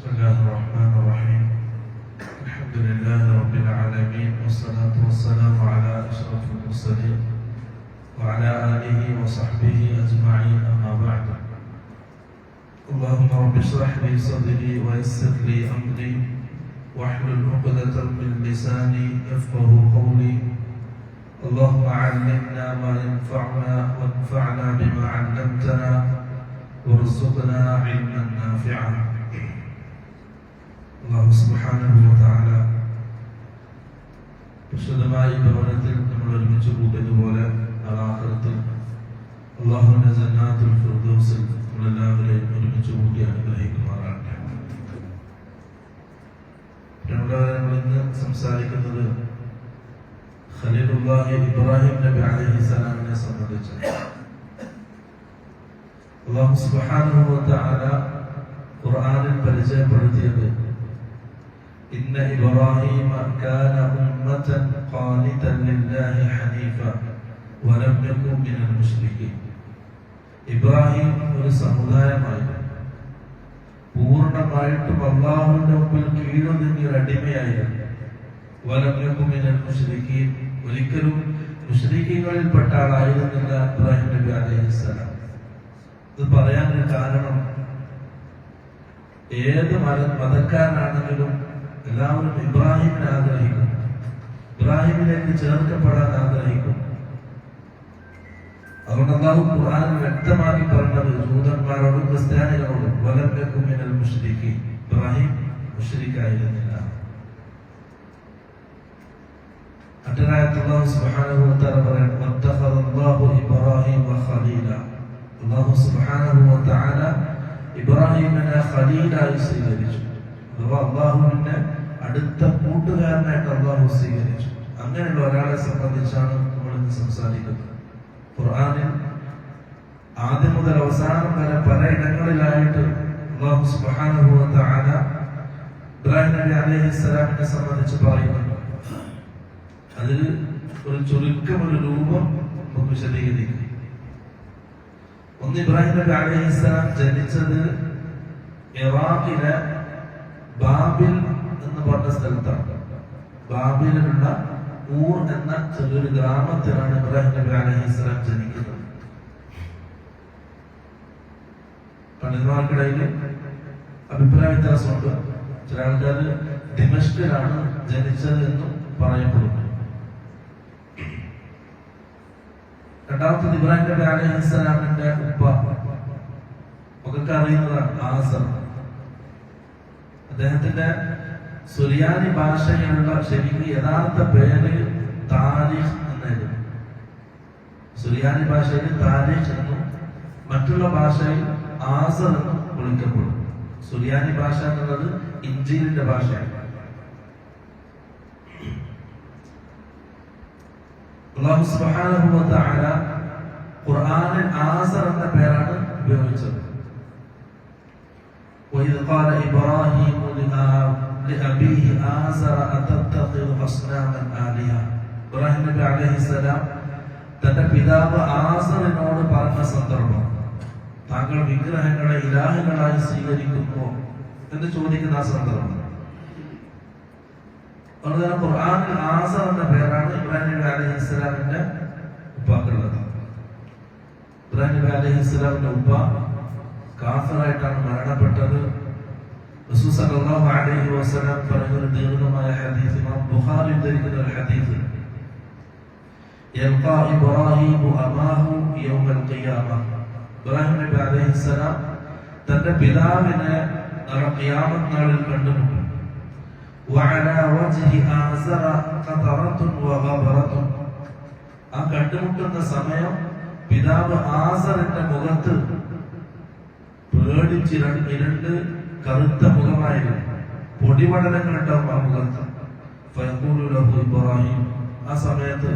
بسم الله الرحمن الرحيم. الحمد لله رب العالمين، والصلاة والسلام على أشرف المرسلين وعلى آله وصحبه أجمعين، أما بعد. اللهم رب اشرح لي صدري ويسر لي أمري واحلل عقدة من لساني يفقه قولي. اللهم علمنا ما ينفعنا وانفعنا بما علمتنا وارزقنا علما نافعا. അല്ലാഹു സുബ്ഹാനഹു വ തആല വിശുദ്ധമായ ഭവനത്തിൽ നമ്മൾ ഒരുമിച്ച് കൂട്ടിയതുപോലെ ആഖിറത്തിൽ അല്ലാഹുവിന്റെ ജന്നാത്തുൽ ഫിർദൗസിൽ നമ്മളെല്ലാവരെയും ഒരുമിച്ച് കൂട്ടി അനുഗ്രഹിക്കുമാറാകട്ടെ. നമ്മൾ ഇന്ന് സംസാരിക്കുന്നത് ഖലീലുല്ലാഹി ഇബ്രാഹിം നബി അലൈഹിസ്സലാമിനെ സംബന്ധിച്ച്. അല്ലാഹു സുബ്ഹാനഹു വ തആല ഖുർആനിൽ പരിചയപ്പെടുത്തിയത് إن إبراهيم كان أمة قانتا لله حنيفا ولم يكن من المشركين. ഇബ്രാഹിം ഒരു സമുദായമായിരുന്നു, പൂർണ്ണമായിട്ടും അല്ലാഹുവിന്റെ മുമ്പിൽ കീഴൊതുങ്ങിയ ഒരു അടിമയായിരുന്നു. വലം യകുൻ മിനൽ മുശ്രിക്കീൻ, ഒരിക്കലും മുശ്രിക്കീങ്ങളിൽപ്പെട്ട ആളായിരുന്നില്ല ഇബ്രാഹിം നബി അലൈഹിസ്സലാം. ഇത് പറയാനൊരു കാരണം, ഏത് മതക്കാരനാണെങ്കിലും എല്ലാവരും ഇബ്രാഹിമിനെ ആഗ്രഹിക്കും, ഇബ്രാഹിമിലേക്ക് ചേർക്കപ്പെടാൻ ആഗ്രഹിക്കും. അതുകൊണ്ട് അല്ലാഹു ഖുർആനിൽ വ്യക്തമാക്കി പറഞ്ഞത് ജൂതന്മാരോടും ക്രിസ്ത്യാനികളോടും വലം യകുൻ മിനൽ മുശ്രിക്കീൻ, ഇബ്രാഹിം മുശ്രിക്കായിരുന്നില്ല. മറ്റൊരായത്തിൽ അല്ലാഹു സുബ്ഹാനഹു വ തആല പറയുന്നു വത്തഖദല്ലാഹു ഇബ്രാഹീമ ഖലീല. അല്ലാഹു സുബ്ഹാനഹു വ തആല ഇബ്രാഹിമിനെ ഖലീലായി സ്വീകരിച്ചു, അഥവാ അല്ലാഹുവിന്റെ അടുത്ത കൂട്ടുകാരനായിട്ട് അല്ലാഹു സ്വീകരിച്ചു. അങ്ങനെയുള്ള ഒരാളെ സംബന്ധിച്ചാണ് നമ്മൾ ഇന്ന് സംസാരിക്കുന്നത്. ഖുർആനിൽ ആദ്യം മുതൽ അവസാനം വരെ പല ഇടങ്ങളിലായിട്ട് അല്ലാഹു സുബ്ഹാനഹു വ തആല ഇബ്രാഹിം നബി അലൈഹിസ്സലാമിനെ സംബന്ധിച്ച് പറയുന്നുണ്ട്. അതിൽ ഒരു ചുരുക്കം, ഒരു രൂപം നമുക്ക് വിശദീകരിക്കും. ഒന്ന്, ഇബ്രാഹിം നബി അലൈഹിസ്സലാം ജനിച്ചത് ഇറാഖിലെ ബാബിൽ എന്ന് പറഞ്ഞ സ്ഥലത്താണ്. ബാബിലുള്ള ഊർ എന്ന ചെറിയൊരു ഗ്രാമത്തിലാണ് ഇബ്രാഹിം നബി അലൈഹിസ്സലാം ജനിക്കുന്നത്. പണ്ഡിതന്മാർക്കിടയിൽ അഭിപ്രായ വ്യത്യാസമുണ്ട്. ചില ആൾക്കാർ ദിമഷ്കിലാണ് ജനിച്ചത് എന്നും പറയപ്പെടുന്നു. രണ്ടാമത്തത് ഇബ്രാഹിം നബി അലൈഹിസ്സലാമിന്റെ ഉപ്പ ഒക്കെ അറിയുന്നതാണ്, ആസർ. അദ്ദേഹത്തിന്റെ സുറിയാനി ഭാഷയിലുള്ള ശരിക്കും യഥാർത്ഥ പേര് താരിഖ് എന്നായിരുന്നു. സുറിയാനി ഭാഷയിൽ താരിഖ് എന്നും മറ്റുള്ള ഭാഷയിൽ ആസർ എന്നും വിളിക്കപ്പെടും. സുറിയാനി ഭാഷ എന്നുള്ളത് ഇഞ്ചീലിന്റെ ഭാഷയാണ്. അല്ലാഹു സുബ്ഹാനഹു വ തആല ഖുർആനിൽ ആസർ എന്ന പേരാണ് ഉപയോഗിച്ചത്. وإذ قال إبراهيم لأبيه آزر أتتخذ أصناما آلهة. ഇബ്രാഹിം നബി അലൈഹിസ്സലാം തന്റെ പിതാവ് ആസറിനോട് പറഞ്ഞ സന്ദർഭം, താങ്കൾ വിഗ്രഹങ്ങളെ ഇലാഹുകളായി സ്വീകരിക്കുമോ എന്ന് ചോദിക്കുന്ന ആ സന്ദർഭം. അതുപോലെ ഖുർആനിൽ ആസർ എന്ന പേരാണ് ഇബ്രാഹിം നബി അലൈഹിസ്സലാമിന്റെ ഉപ്പാക്കുള്ളത്. ഇബ്രാഹിം നബി അലൈഹിസ്സലാമിന്റെ ഉപ്പ കാഫിറായിട്ടാണ് മരണപ്പെട്ടത്. റസൂൽ സല്ലല്ലാഹു അലൈഹി വസല്ലം പറയുന്ന ഒരു ദീർഘമായ ഹദീസ്, ഇമാം ബുഖാരി ഉദ്ധരിക്കുന്ന ഒരു ഹദീസ്, യൽഖാ ഇബ്രാഹീമു അബാഹു യൗമൽ ഖിയാമ. ഇബ്രാഹിം നബി അലൈഹിസ്സലാം തന്റെ പിതാവിനെ ഖിയാമത്ത് നാളിൽ കണ്ടുമുട്ടും. വഅലാ വജ്ഹി ആസറ ഖതറത്തുൻ വഗബറത്തുൻ. ആ കണ്ടുമുട്ടുന്ന സമയം പിതാവ് ആസറിന്റെ മുഖത്ത് പേടിച്ച് രണ്ട് കറുത്ത മുഖമായിരുന്നു, പൊടിപടലങ്ങൾ ഉണ്ടാവും ആ മുഖത്ത്. ഫയഖൂലു ലഹു ഇബ്രാഹിം. ആ സമയത്ത്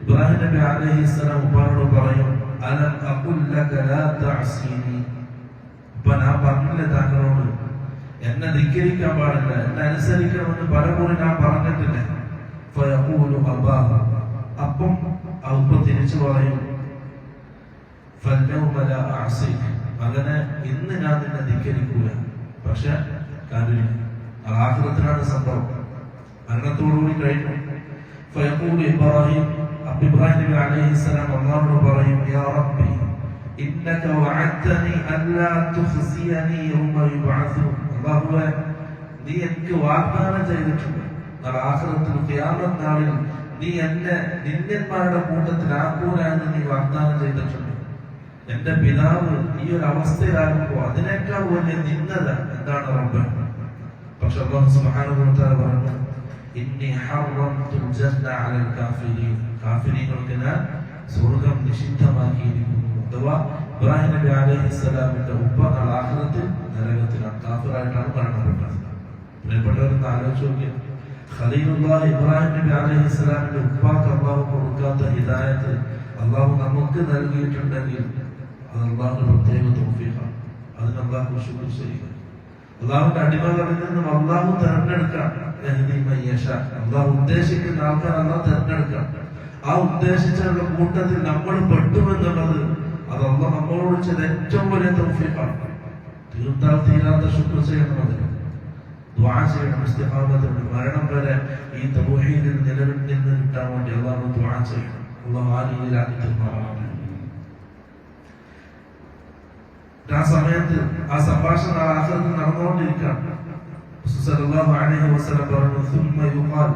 ഇബ്രാഹിം നബി അലൈഹിസ്സലാം ഉപ്പാനോട് പറയും, അലം അഖുൽ ലക ലാ തഅസീനി. ഇപ്പൊ ഞാൻ പറഞ്ഞില്ല താങ്കളോട് എന്നെ ധിക്കരിക്കാൻ പാടില്ല, എന്നെ അനുസരിക്കണമെന്ന് പലപ്പോഴും ഞാൻ പറഞ്ഞിട്ടില്ല. ഫയഖൂലു അബാഹു. അപ്പം ആ ഉപ്പ തിരിച്ചു പറയും, ഫൽയൗമ ലാ അഅസിക. മകനെ, ഇന്ന് ഞാൻ നിന്നെ ധിക്കരിക്കൂല, പക്ഷെ കാര്യം ആഖിറത്തിലാണ് സംഭവം. മരണത്തോടുകൂടി കഴിഞ്ഞു. ഫയഖൂലു ഇബ്രാഹിം, ഇബ്രാഹിം നബി അലൈഹിസ്സലാം അല്ലാഹുവോട് പറയും, യാ റബ്ബി ഇന്നക വഅദ്തനി അല്ലാ തുഖ്സിയനി യൗമ യുബ്അസൂൻ. അല്ലാഹുവേ, നീ എനിക്ക് വാഗ്ദാനം ചെയ്തിട്ടുണ്ട്, ആഖിറത്തിൽ ഖിയാമത്ത് നാളിൽ നീ എന്നെ നിന്ദന്മാരുടെ കൂട്ടത്തിലാക്കൂലെന്ന് നീ വാഗ്ദാനം ചെയ്തിട്ടുണ്ട്. എന്റെ പിതാവ് ഈ ഒരു അവസ്ഥയിലാകുമ്പോ അതിനേക്കാൾ വലിയ നിന്ദത എന്താണ് റബ്ബ്? പക്ഷെ അല്ലാഹു സുബ്ഹാനഹു വ തആല പറഞ്ഞു, ഇന്നി ഹറംതുൽ ജന്ന അലൽ കാഫിരീൻ, കാഫിരീങ്ങൾക്ക് ഞാൻ സ്വർഗ്ഗം നിഷിദ്ധമാക്കിയിരിക്കുന്നു. അഥവാ ഇബ്രാഹിം നബി അലൈഹിസ്സലാമിന്റെ ഉപ്പ ആഖിറത്തിൽ നരകത്തിലാണ്, കാഫിറായിട്ടാണ് മരണപ്പെട്ടത്. പ്രിയപ്പെട്ടവരെന്ന് ആലോചിച്ച് നോക്കിയാൽ ഖലീലുല്ലാഹ് ഇബ്രാഹിം നബി അലൈഹിസ്സലാമിന്റെ ഉപ്പാക്ക് അല്ലാഹു കൊടുക്കാത്ത ഹിദായത്ത് അല്ലാഹു നമുക്ക് നൽകിയിട്ടുണ്ടെങ്കിൽ അത് അല്ലാഹുവിന്റെ പ്രത്യേക തൗഫീഖാണ്. അതിന് അല്ലാഹു ശുക്ർ ചെയ്യുക. അല്ലാഹുവിന്റെ അടിമകളിൽ നിന്നും അല്ലാഹു തെരഞ്ഞെടുക്കാം. അല്ലാഹു ഉദ്ദേശിക്കുന്ന ആൾക്കാർ അല്ലാഹു തെരഞ്ഞെടുക്കാം. ആ ഉദ്ദേശിച്ചുള്ള കൂട്ടത്തിൽ നമ്മൾ പെട്ടുമെന്നുള്ളത് അത് അല്ലാഹു നമ്മളോട് ചെയ്ത ഏറ്റവും വലിയ തൗഫീഖാണ്. തീർത്താൽ തീരാത്ത ശുക്ർ ചെയ്യണം, അതിന് ദുആ ചെയ്യണം. ഇസ്തിഖാമത്തുണ്ട്, മരണം വരെ ഈ തൗഹീദിൽ നിലവിൽ നിന്ന് കിട്ടാൻ വേണ്ടി അല്ലാഹു ദുആ ചെയ്യണം. അല്ലാഹു ആ രീതിയിലാക്കി തീർമാറാണ്. ആ സമയത്ത് ആ സംഭാഷണം ആഖിറത്തിൽ നടന്നുകൊണ്ടിരിക്കുകയാണ്. സല്ലല്ലാഹു അലൈഹി വസല്ലം പറഞ്ഞു, സുമ്മ യുഖാൽ,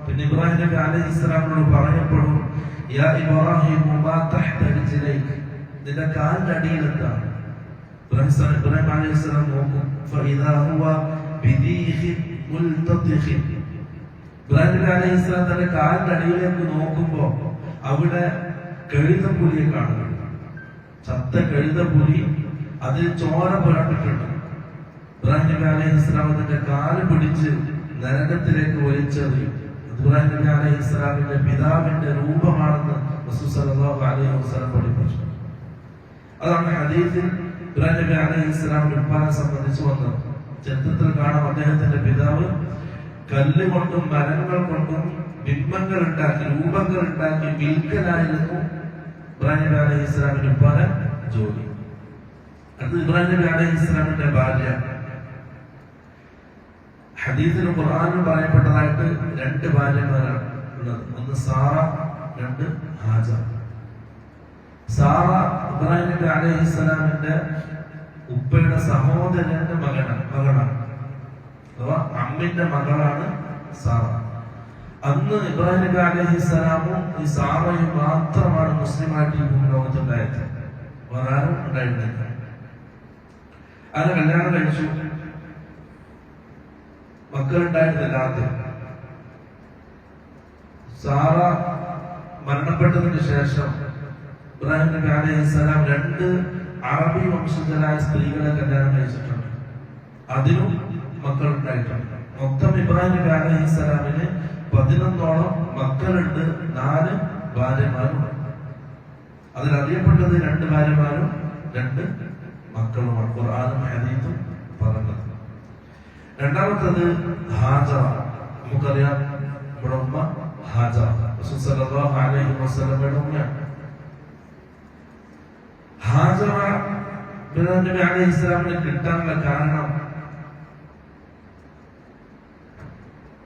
പിന്നെ ഇബ്രാഹിം നബി അലൈഹിസ്സലാമിനോട് പറയപ്പെടും, യാ ഇബ്രാഹിം മാ തഹ്ത റിജ്ലൈക, നിന്റെ കാലിന്റെ അടിയിൽ എന്താണ്? ഇബ്രാഹിം അലൈഹിസ്സലാം നോക്കും, ഫഇദാ ഹുവ ബിദീഖി മുൽതതിഖി. ഇബ്രാഹിം നബി അലൈഹിസ്സലാം തന്റെ കാലിന്റെ അടിയിലേക്ക് നോക്കുമ്പോ അവിടെ കഴുതപ്പുലിയെ കാണുന്നുണ്ട്. ചത്ത കഴുതപ്പുലി, അതിൽ ചോര പുരട്ടിട്ടുണ്ട്. ഇബ്രാഹിം നബി അലൈഹിസ്സലാമിന്റെ കാല് പിടിച്ച് നരകത്തിലേക്ക് വലിച്ചെറിയും. ഇബ്രാഹിം നബി അലൈഹിസ്സലാമിന്റെ പിതാവിന്റെ രൂപമാണെന്ന് റസൂൽ സല്ലല്ലാഹു അലൈഹി വസല്ലം പഠിപ്പിച്ചു. അതാണ് ഹദീസിൽ ഇബ്രാഹിം നബി അലൈഹിസ്സലാമിന്റെ ഉപ്പാനെ സംബന്ധിച്ച് വന്നത്. ചരിത്രത്തിൽ കാണാം, അദ്ദേഹത്തിന്റെ പിതാവ് കല്ല് കൊണ്ടും മരങ്ങൾ കൊണ്ടും ബിംബങ്ങൾ ഉണ്ടാക്കി, രൂപങ്ങൾ ഉണ്ടാക്കി വിൽക്കലായിരുന്നു ഇബ്രാഹിം നബി അലൈഹിസ്സലാമിന്റെ ഉപ്പാനെ ജോലി. അത് ഇബ്രാഹിം നബി അലൈഹിസ്സലാമിന്റെ ഭാര്യ. ഹദീസിലും ഖുർആനിലും പറയപ്പെട്ടതായിട്ട് രണ്ട് ഭാര്യമാരാണ് ഉള്ളത്. ഒന്ന് സാറ, രണ്ട് ഹാജർ. സാറ ഇബ്രാഹിം നബി അലൈഹിസ്സലാമിന്റെ ഉപ്പയുടെ സഹോദരന്റെ മകളാണ്, അഥവാ അമ്മിന്റെ മകളാണ് സാറ. അന്ന് ഇബ്രാഹിം നബി അലൈഹിസ്സലാമും ഈ സാറയും മാത്രമാണ് മുസ്ലിമായിട്ട് ഈ ഭൂമി ലോകത്തുണ്ടായത്. വേറെ ആരും ഉണ്ടായിരുന്നില്ല. അത് കല്യാണം കഴിച്ചു, മക്കളുണ്ടായിരുന്നില്ല. ആദ്യം സാറ മരണപ്പെട്ടതിന് ശേഷം ഇബ്രാഹിം നബി അലൈഹിസ്സലാം രണ്ട് അറബി വംശജരായ സ്ത്രീകളെ കല്യാണം കഴിച്ചിട്ടുണ്ട്. അതിനും മക്കളുണ്ടായിട്ടുണ്ട്. മൊത്തം ഇബ്രാഹിം നബി അലൈഹിസ്സലാമിന് 11ഓളം മക്കളുണ്ട്, 4 ഭാര്യമാരുണ്ട്. അതിലറിയപ്പെട്ടത് 2 ഭാര്യമാരും 2 മക്കളുമാണ്. ഖുർആനും ഹദീസും പറഞ്ഞത്. രണ്ടാമത്തത് ഹാജറ. നമുക്കറിയാം, നമ്മുടെ ഉമ്മ ഹാജറ റസൂൽ സല്ലല്ലാഹു അലൈഹി വസല്ലമയുടെ ഉമ്മയാണ്. ഹാജറ ഇബ്രാഹിം നബി അലൈഹിസ്സലാമിന് കിട്ടാനുള്ള കാരണം,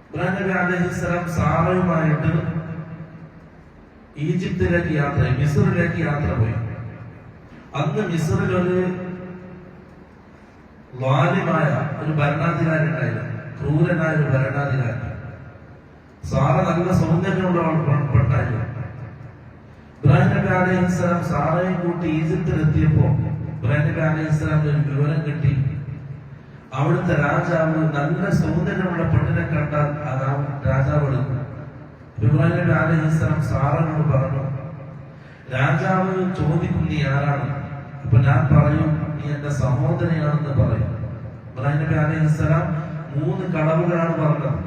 ഇബ്രാഹിം നബി അലൈഹിസ്സലാം സാറയുമായിട്ട് ഈജിപ്തിലേക്ക് യാത്ര, മിസ്റിലേക്ക് യാത്ര പോയി. അന്ന് മിസ്റിൽ ഒരു ളാലിമായ ഒരു ഭരണാധികാരി ഉണ്ടായിരുന്നു, ക്രൂരനായ ഒരു ഭരണാധികാരി. സാറ നല്ല സൗന്ദര്യമുള്ള പെണ്ണായിരുന്നു. ഇബ്രാഹിം നബി അലൈഹിസ്സലാം സാറയും കൂട്ടി ഈജിപ്തിലെത്തിയപ്പോ ഇബ്രാഹിം നബി അലൈഹിസ്സലാമിന് ഒരു വിവരം കിട്ടി. അവിടുത്തെ രാജാവ് നല്ല സൗന്ദര്യമുള്ള പെണ്ണിനെ കണ്ടാൽ രാജാവ് എടുക്കും. ഇബ്രാഹിം നബി അലൈഹിസ്സലാം സാറനോട് പറഞ്ഞു, രാജാവ് ചോദിക്കും നീ ആരാണ്? അപ്പൊ ഞാൻ പറയും നീ എന്റെ സഹോദരിയാണെന്ന് പറയും. ഇബ്രാഹിം നബി അലൈഹിസ്സലാം 3 കളവുകളാണ് പറഞ്ഞത്.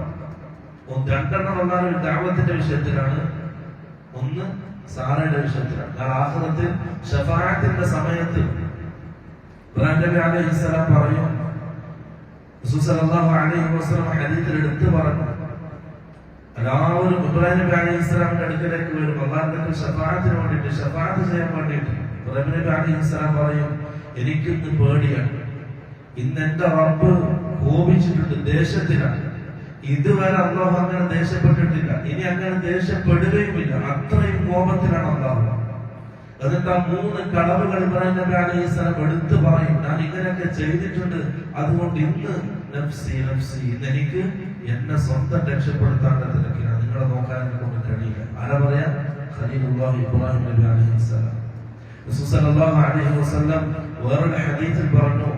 2 പറഞ്ഞാൽ ദഅവത്തിന്റെ വിഷയത്തിലാണ്, 1 സാറയുടെ വിഷയത്തിലാണ്. ആഖിറത്തിൽ ശഫാഅത്തിന്റെ സമയത്ത് ഇബ്രാഹിം നബി അലൈഹിസ്സലാം പറയും, റസൂൽ സല്ലല്ലാഹു അലൈഹി വസല്ലം ഹദീസിൽ എടുത്തു പറഞ്ഞു, എല്ലാവരും ഇബ്രാഹിം നബി അലൈഹിസ്സലാമിന്റെ അടുക്കലേക്ക് വരും, അല്ലാഹുവിന്റെ ശഫാഅത്തിന് വേണ്ടിയിട്ട്, ശഫാഅത്ത് ചെയ്യാൻ വേണ്ടിയിട്ട്. ഇബ്രാഹിം നബി അലൈഹിസ്സലാം പറയും, എനിക്കിന്ന് പേടിയാണ്, ഇന്ന് എന്റെ റബ്ബ് കോപിച്ചിട്ടുണ്ട്, ദേശത്തിലാണ്. ഇതുവരെ അള്ളാഹു അങ്ങനെ ദേഷ്യപ്പെട്ടിട്ടില്ല, ഇനി അങ്ങനെ ദേഷ്യപ്പെടുകയുമില്ല. അത്രയും കോപത്തിലാണ് അള്ളാഹു. എന്നിട്ട് ആ 3 കളവുകൾ ഇബ്രാഹിം നബി അലൈഹിസ്സലാം എടുത്തു പറയും, ഞാൻ ഇങ്ങനെയൊക്കെ ചെയ്തിട്ടുണ്ട്, അതുകൊണ്ട് ഇന്ന് നഫ്സി നഫ്സി, ഇന്ന് എനിക്ക് എന്നെ സ്വന്തം രക്ഷപ്പെടുത്താൻ തിരക്കിലാണ്, നിങ്ങളെ നോക്കാൻ എന്നെ കൊണ്ട് കഴിയില്ല. ആരാ പറയാ? ഖലീലുല്ലാഹി ഇബ്രാഹിം നബി അലൈഹിസ്സലാം. റസൂൽ സല്ലല്ലാഹു അലൈഹി വസല്ലം വേറൊരു ഹദീസിൽ പറഞ്ഞു,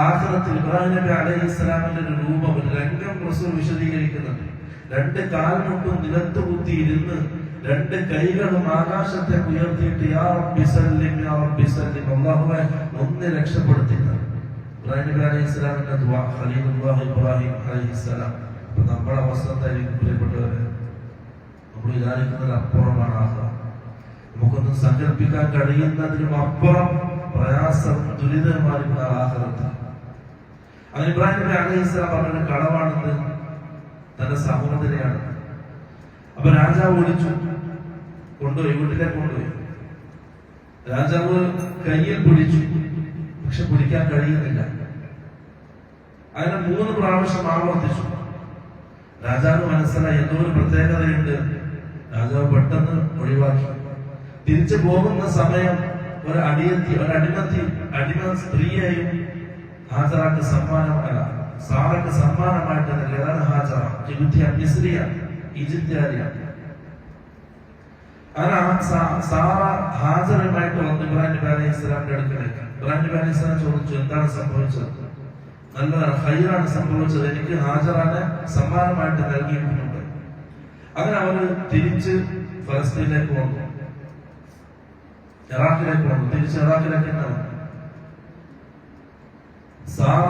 ആഖിറത്തിൽ ഇബ്രാഹിം നബി അലൈഹിസ്സലാമിന്റെ ഒരു രൂപം, ഒരു രംഗം റസൂൽ വിശദീകരിക്കുന്നുണ്ട്. 2 കാൽമുട്ടും നിലത്ത് കുത്തിയിരുന്ന് 2 കൈകളും ആകാശത്തെ ഉയർത്തിയിട്ട് യാ റബ്ബി സല്ലിം യാ റബ്ബി സല്ലിം, അല്ലാഹുവേ ഒന്ന് രക്ഷപ്പെടുത്തില്ല. ഇബ്രാഹിം നബി അലൈഹിസ്സലാമിന്റെ ദുആ, ഖലീലുല്ലാഹി ഇബ്രാഹിം അലൈഹിസ്സലാം. അപ്പൊ നമ്മുടെ അവസ്ഥ എന്തായിരിക്കും പ്രിയപ്പെട്ടവരെ? നമ്മൾ വിചാരിക്കുന്നതിന് അപ്പുറമാണ് ആഖിറ. നമുക്കൊന്നും സങ്കല്പിക്കാൻ കഴിയുന്നതിനും അപ്പുറം പ്രയാസം ദുരിതമായിരിക്കുന്ന ആഖിറത്ത്. അങ്ങനെ ഇബ്രാഹിം നബി അലൈഹിസ്സലാം പറഞ്ഞ കളവാണെന്ന് തന്റെ സഹോദരനെയാണ്. അപ്പൊ രാജാവ് ഓടിച്ചു കൊണ്ടുപോയി, വീട്ടിലേക്ക് കൊണ്ടുപോയി. രാജാവ് കയ്യിൽ പിടിച്ചു, പക്ഷെ പിടിക്കാൻ കഴിയുന്നില്ല. അതിനെ 3 പ്രാവശ്യം ആവർത്തിച്ചു. രാജാവ് മനസ്സിലായി എന്തോ ഒരു പ്രത്യേകതയുണ്ട്. രാജാവ് പെട്ടെന്ന് ഒഴിവാക്കി. തിരിച്ചു പോകുന്ന സമയം ഒരു അടിമ സ്ത്രീയെയും ഹാജറാക്ക് സമ്മാനമല്ല, സാറക്ക് സമ്മാനമായിട്ട് നൽകിയതാണ് ഹാജറ. മിസ്രിയ, ഈജിപ്തുകാരിയാണ്. സാറ ഹാജറുമായിട്ട് വന്ന് ഇബ്രാഹിം നബി അലൈഹിസ്സലാമിന്റെ അടുക്കലേക്ക്. ഇബ്രാഹിം നബി അലൈഹിസ്സലാം ചോദിച്ചു, എന്താണ് സംഭവിച്ചത്? നല്ല ഖൈറാണ് സംഭവിച്ചത്, എനിക്ക് ഹാജറാനെ സമ്മാനമായിട്ട് നൽകിയിട്ടുണ്ട്. അങ്ങനെ അവര് തിരിച്ച് ഫലസ്തീനിലേക്ക് വന്നു, ഇറാഖിലേക്ക് വന്നു. തിരിച്ച് ഇറാഖിലേക്ക് തന്നെ വന്നു. സാറ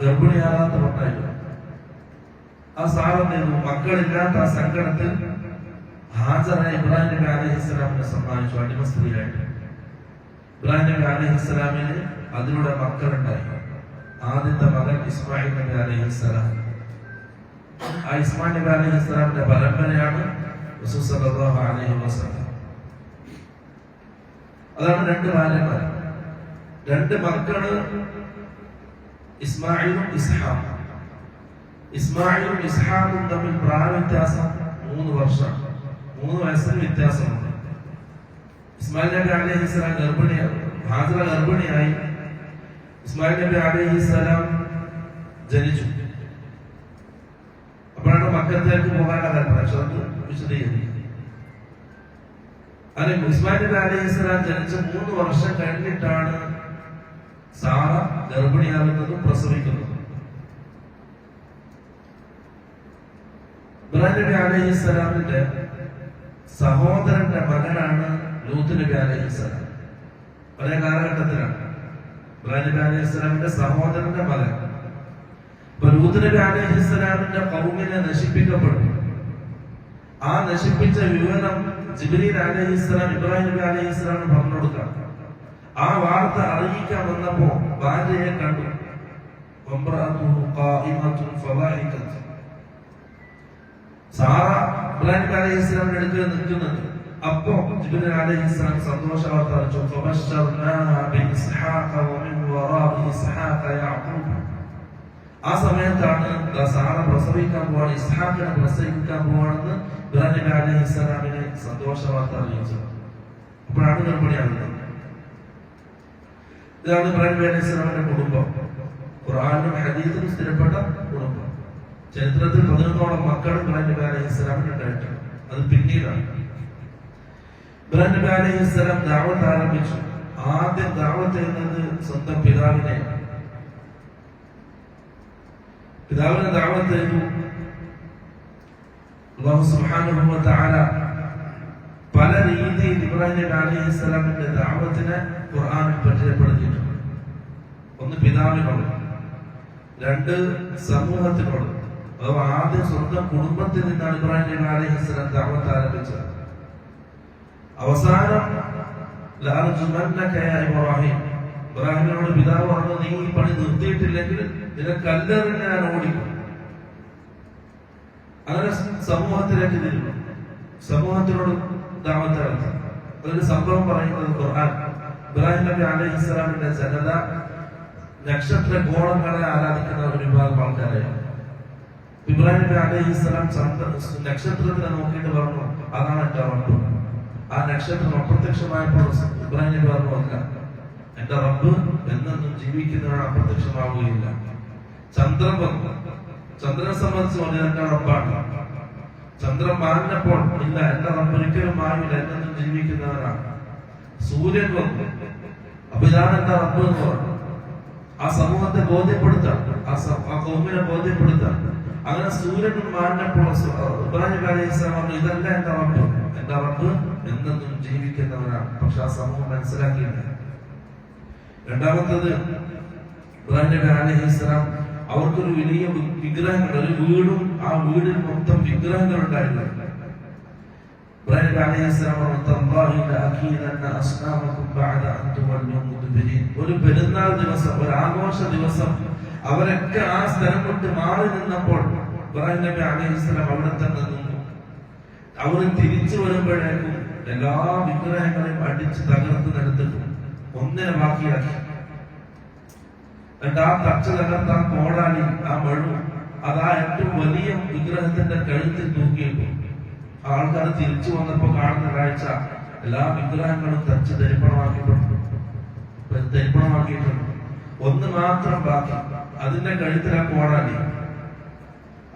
ഗർഭിണിയാകാത്ത പെണ്ണായിരുന്നു. ആ സാറ മക്കളില്ലാത്ത ആ സങ്കടത്തിൽ ഹാജറ ഇബ്രാഹിം നബി അലൈഹിസ്സലാമിനെ സമ്മാനിച്ചു, അടിമ സ്ത്രീയായിട്ട്. ഇബ്രാഹിം നബി അലൈഹിസ്സലാമിന് അതിലൂടെ മക്കളുണ്ടായി. ആദ്യത്തെ മകൻ ഇസ്മായിൽ നബി അലൈഹിസ്സലാം. ആ ഇസ്മായിൽ നബി അലൈഹിസ്സലാമിന്റെ പരമ്പരയാണ് റസൂൽ സല്ലല്ലാഹു അലൈഹി വസല്ലം. അതാണ് 2 ബാല്യന്മാർ, 2 മക്കള്, ഇസ്മായിലും ഇസ്ഹാഖും. ഇസ്മായിലും ഇസ്ഹാഖും തമ്മിൽ പ്രായ വ്യത്യാസം 3 വർഷം, 3 വയസ്സിന് വ്യത്യാസമുണ്ട്. ഇസ്മായിൽ നബി അലൈഹിസ്സലാം ഗർഭിണിയായി, ഹാജറ ഗർഭിണിയായി. ഇസ്മായിൽ നബി അലൈഹിസ്സലാം ജനിച്ചു. അപ്പോഴാണ് മക്കത്തേക്ക് പോകാനുള്ള കൽപ്പന വിശദീകരിക്കുന്നത്. അങ്ങനെ ഇസ്മായിൽ നബി അലൈഹിസ്സലാം ജനിച്ച 3 വർഷം കഴിഞ്ഞിട്ടാണ് സാറ ഗർഭിണിയാകുന്നതും പ്രസവിക്കുന്നതും. ഇബ്രാഹിം നബി അലൈഹിസ്സലാമിന്റെ സഹോദരന്റെ മകനാണ് ലൂത്ത് നബി അലൈഹിസ്സലാം. ഒരേ കാലഘട്ടത്തിലാണ് ഇബ്രാഹിം നബി അലൈഹിസ്സലാമിന്റെ സഹോദരന്റെ മകൻ. അപ്പൊ ലൂത്ത് നബി അലൈഹിസ്സലാമിന്റെ ഖൗമിനെ നശിപ്പിക്കപ്പെട്ടു. ആ നശിപ്പിച്ച വിവരം ജിബ്രീൽ അലൈഹിസ്സലാം ഇബ്രാഹിം നബി അലൈഹിസ്സലാമിന് പറഞ്ഞു കൊടുക്കാം. ആ വാർത്ത അറിയിക്കാൻ വന്നപ്പോ ഭാര്യയെ കണ്ടു. സാറ ഇബ്രാഹിം നബി അലൈഹിസ്സലാമിന്റെ അടുക്കൽ നിൽക്കുന്നുണ്ട്. അപ്പോ ജിബ്രീൽ അലൈഹിസ്സലാം സന്തോഷ വാർത്ത അറിയിച്ചു. ആ സമയത്താണ് സാറ പ്രസവിക്കാൻ പോവാണ്, ഇസ്ഹാഖിനെ പ്രസവിക്കാൻ പോവാണെന്ന് ഇബ്രാഹിം നബി അലൈഹിസ്സലാമിനെ സന്തോഷ വാർത്ത അറിയിച്ചത്. അപ്പോഴാണ് ഗർഭിണിയാകുന്നത്. ഇതാണ് ഇബ്രാഹിം നബി അലൈഹിസ്സലാമിന്റെ കുടുംബം. ഖുർആനിലും ഹദീസിലും സ്ഥിരപ്പെട്ട കുടുംബം. ചരിത്രത്തിൽ 11ഓളം മക്കൾ ഇബ്രാഹിം നബി അലൈഹിസ്സലാമിന് ഉണ്ടായിട്ടുണ്ട്. അത് പിന്നീടാണ്. ഇബ്രാഹിം നബി അലൈഹിസ്സലാം ദഅവത്ത് ആരംഭിച്ചു. ആദ്യം ദഅവത്ത് ചെയ്യുന്നത് സ്വന്തം പിതാവിനെയാണ്. പിതാവിനെ ദഅവത്ത് ചെയ്തു. അല്ലാഹു സുബ്ഹാനഹു വ തആല പല രീതിയിൽ ഇബ്രാഹിം നബി അലൈഹിസ്സലാമിന്റെ ദഅവത്തിനെ ഖുർആനിൽ പരിചയപ്പെടുത്തിയിട്ടുണ്ട്. ഒന്ന് പിതാവിനോട്, 2 സമൂഹത്തിനോട്. അഥവാ ആദ്യം സ്വന്തം കുടുംബത്തിൽ നിന്നാണ് ഇബ്രാഹിം നബി അലൈഹിസ്സലാം ദഅവത്ത് ആരംഭിച്ചത്. അവസാനം ലഅർജുമന്നക യാ ഇബ്രാഹിം, ഇബ്രാഹിമിനോട് പിതാവ് പറഞ്ഞു, നീ ഈ പണി നിർത്തിയിട്ടില്ലെങ്കിൽ നിന്നെ കല്ലെറിഞ്ഞ് ഞാൻ ഓടിക്കും. അങ്ങനെ സമൂഹത്തിലേക്ക് തിരിഞ്ഞു, സമൂഹത്തിനോട് ദഅവത്ത് നടത്തി. അതൊരു സംഭവം പറയുന്നത് ഖുർആൻ. ഇബ്രാഹിം നബി അലൈഹിസ്സലാമിന്റെ ജനത നക്ഷത്ര ഗോളങ്ങളെ ആരാധിക്കുന്ന ഒരു വിഭാഗം ആൾക്കാരായിരുന്നു. ഇബ്രാഹിം നബി അലൈഹിസ്സലാം നക്ഷത്രത്തിനെ നോക്കിയിട്ട് പറഞ്ഞു, അതാണ് എന്റെ റബ്ബ്. ആ നക്ഷത്രം അപ്രത്യക്ഷമായപ്പോൾ ഇബ്രാഹിം നബി പറഞ്ഞു, അല്ല, എന്റെ റബ്ബ് എന്നെന്നും ജീവിക്കുന്നവരാണ്, അപ്രത്യക്ഷമാവുകയില്ല. ചന്ദ്രൻ പറഞ്ഞു, ചന്ദ്രനെ സംബന്ധിച്ച് പറഞ്ഞാൽ എന്റെ റബ്ബാണ്. ചന്ദ്രൻ മാറിനപ്പോൾ ഇല്ല, എന്റെ റബ്ബ് ഒരിക്കലും മാറില്ല, എന്നെന്നും ജീവിക്കുന്നവരാണ്. സൂര്യൻ വന്നു, അപ്പൊ ഇതാണ് എന്റെ റബ്ബ് എന്ന് പറഞ്ഞു. ആ സമൂഹത്തെ ബോധ്യപ്പെടുത്താം, ആ കൗമിനെ ബോധ്യപ്പെടുത്താം. അങ്ങനെ സൂര്യൻ മാറിനപ്പോൾ ഇബ്രാഹിം നബി അലൈഹിസ്സലാം പറഞ്ഞു, ഇതല്ല എന്റെ റബ്ബ്, എന്റെ റബ്ബ് എന്നെന്നും ജീവിക്കുന്നവരാണ്. പക്ഷെ ആ സമൂഹം മനസ്സിലാക്കിയില്ല. രണ്ടാമത്തത്, ഇബ്രാഹിം നബി അലൈഹിസ്സലാം അവർക്കൊരു വലിയ വിഗ്രഹങ്ങൾ, ഒരു വീടും ആ വീടിൽ മൊത്തം വിഗ്രഹങ്ങൾ ഉണ്ടായിരുന്നു. ഇബ്രാഹിം നബി അലൈഹിസ്സലാം ഒരു പെരുന്നാൾ ദിവസം, ഒരു ആഘോഷ ദിവസം അവരൊക്കെ ആ സ്ഥലം വിട്ട് മാറി നിന്നപ്പോൾ ഇബ്രാഹിം നബി അലൈഹിസ്സലാം അവിടെ തന്നെ നിന്നു. അവർ തിരിച്ചു വരുമ്പോഴേക്കും എല്ലാ വിഗ്രഹങ്ങളെയും അടിച്ച് തകർത്ത് നിരത്തിട്ടു, ഒന്നിനെ ബാക്കിയാക്കി. എന്നിട്ട് ആ തച്ച തകർത്ത ആ കോടാലി, ആ മഴു, അതാ ഏറ്റവും വലിയ വിഗ്രഹത്തിന്റെ കഴുത്തിൽ തൂക്കിയിട്ടു. ആൾക്കാർ തിരിച്ചു വന്നപ്പോ കാണുന്ന കാഴ്ച, എല്ലാ വിഗ്രഹങ്ങളും തച്ച് തരിപ്പണമാക്കിയിട്ടുണ്ട്. ഒന്ന് മാത്രം ബാക്കി, അതിന്റെ കഴുത്തിൽ ആ കോടാലി.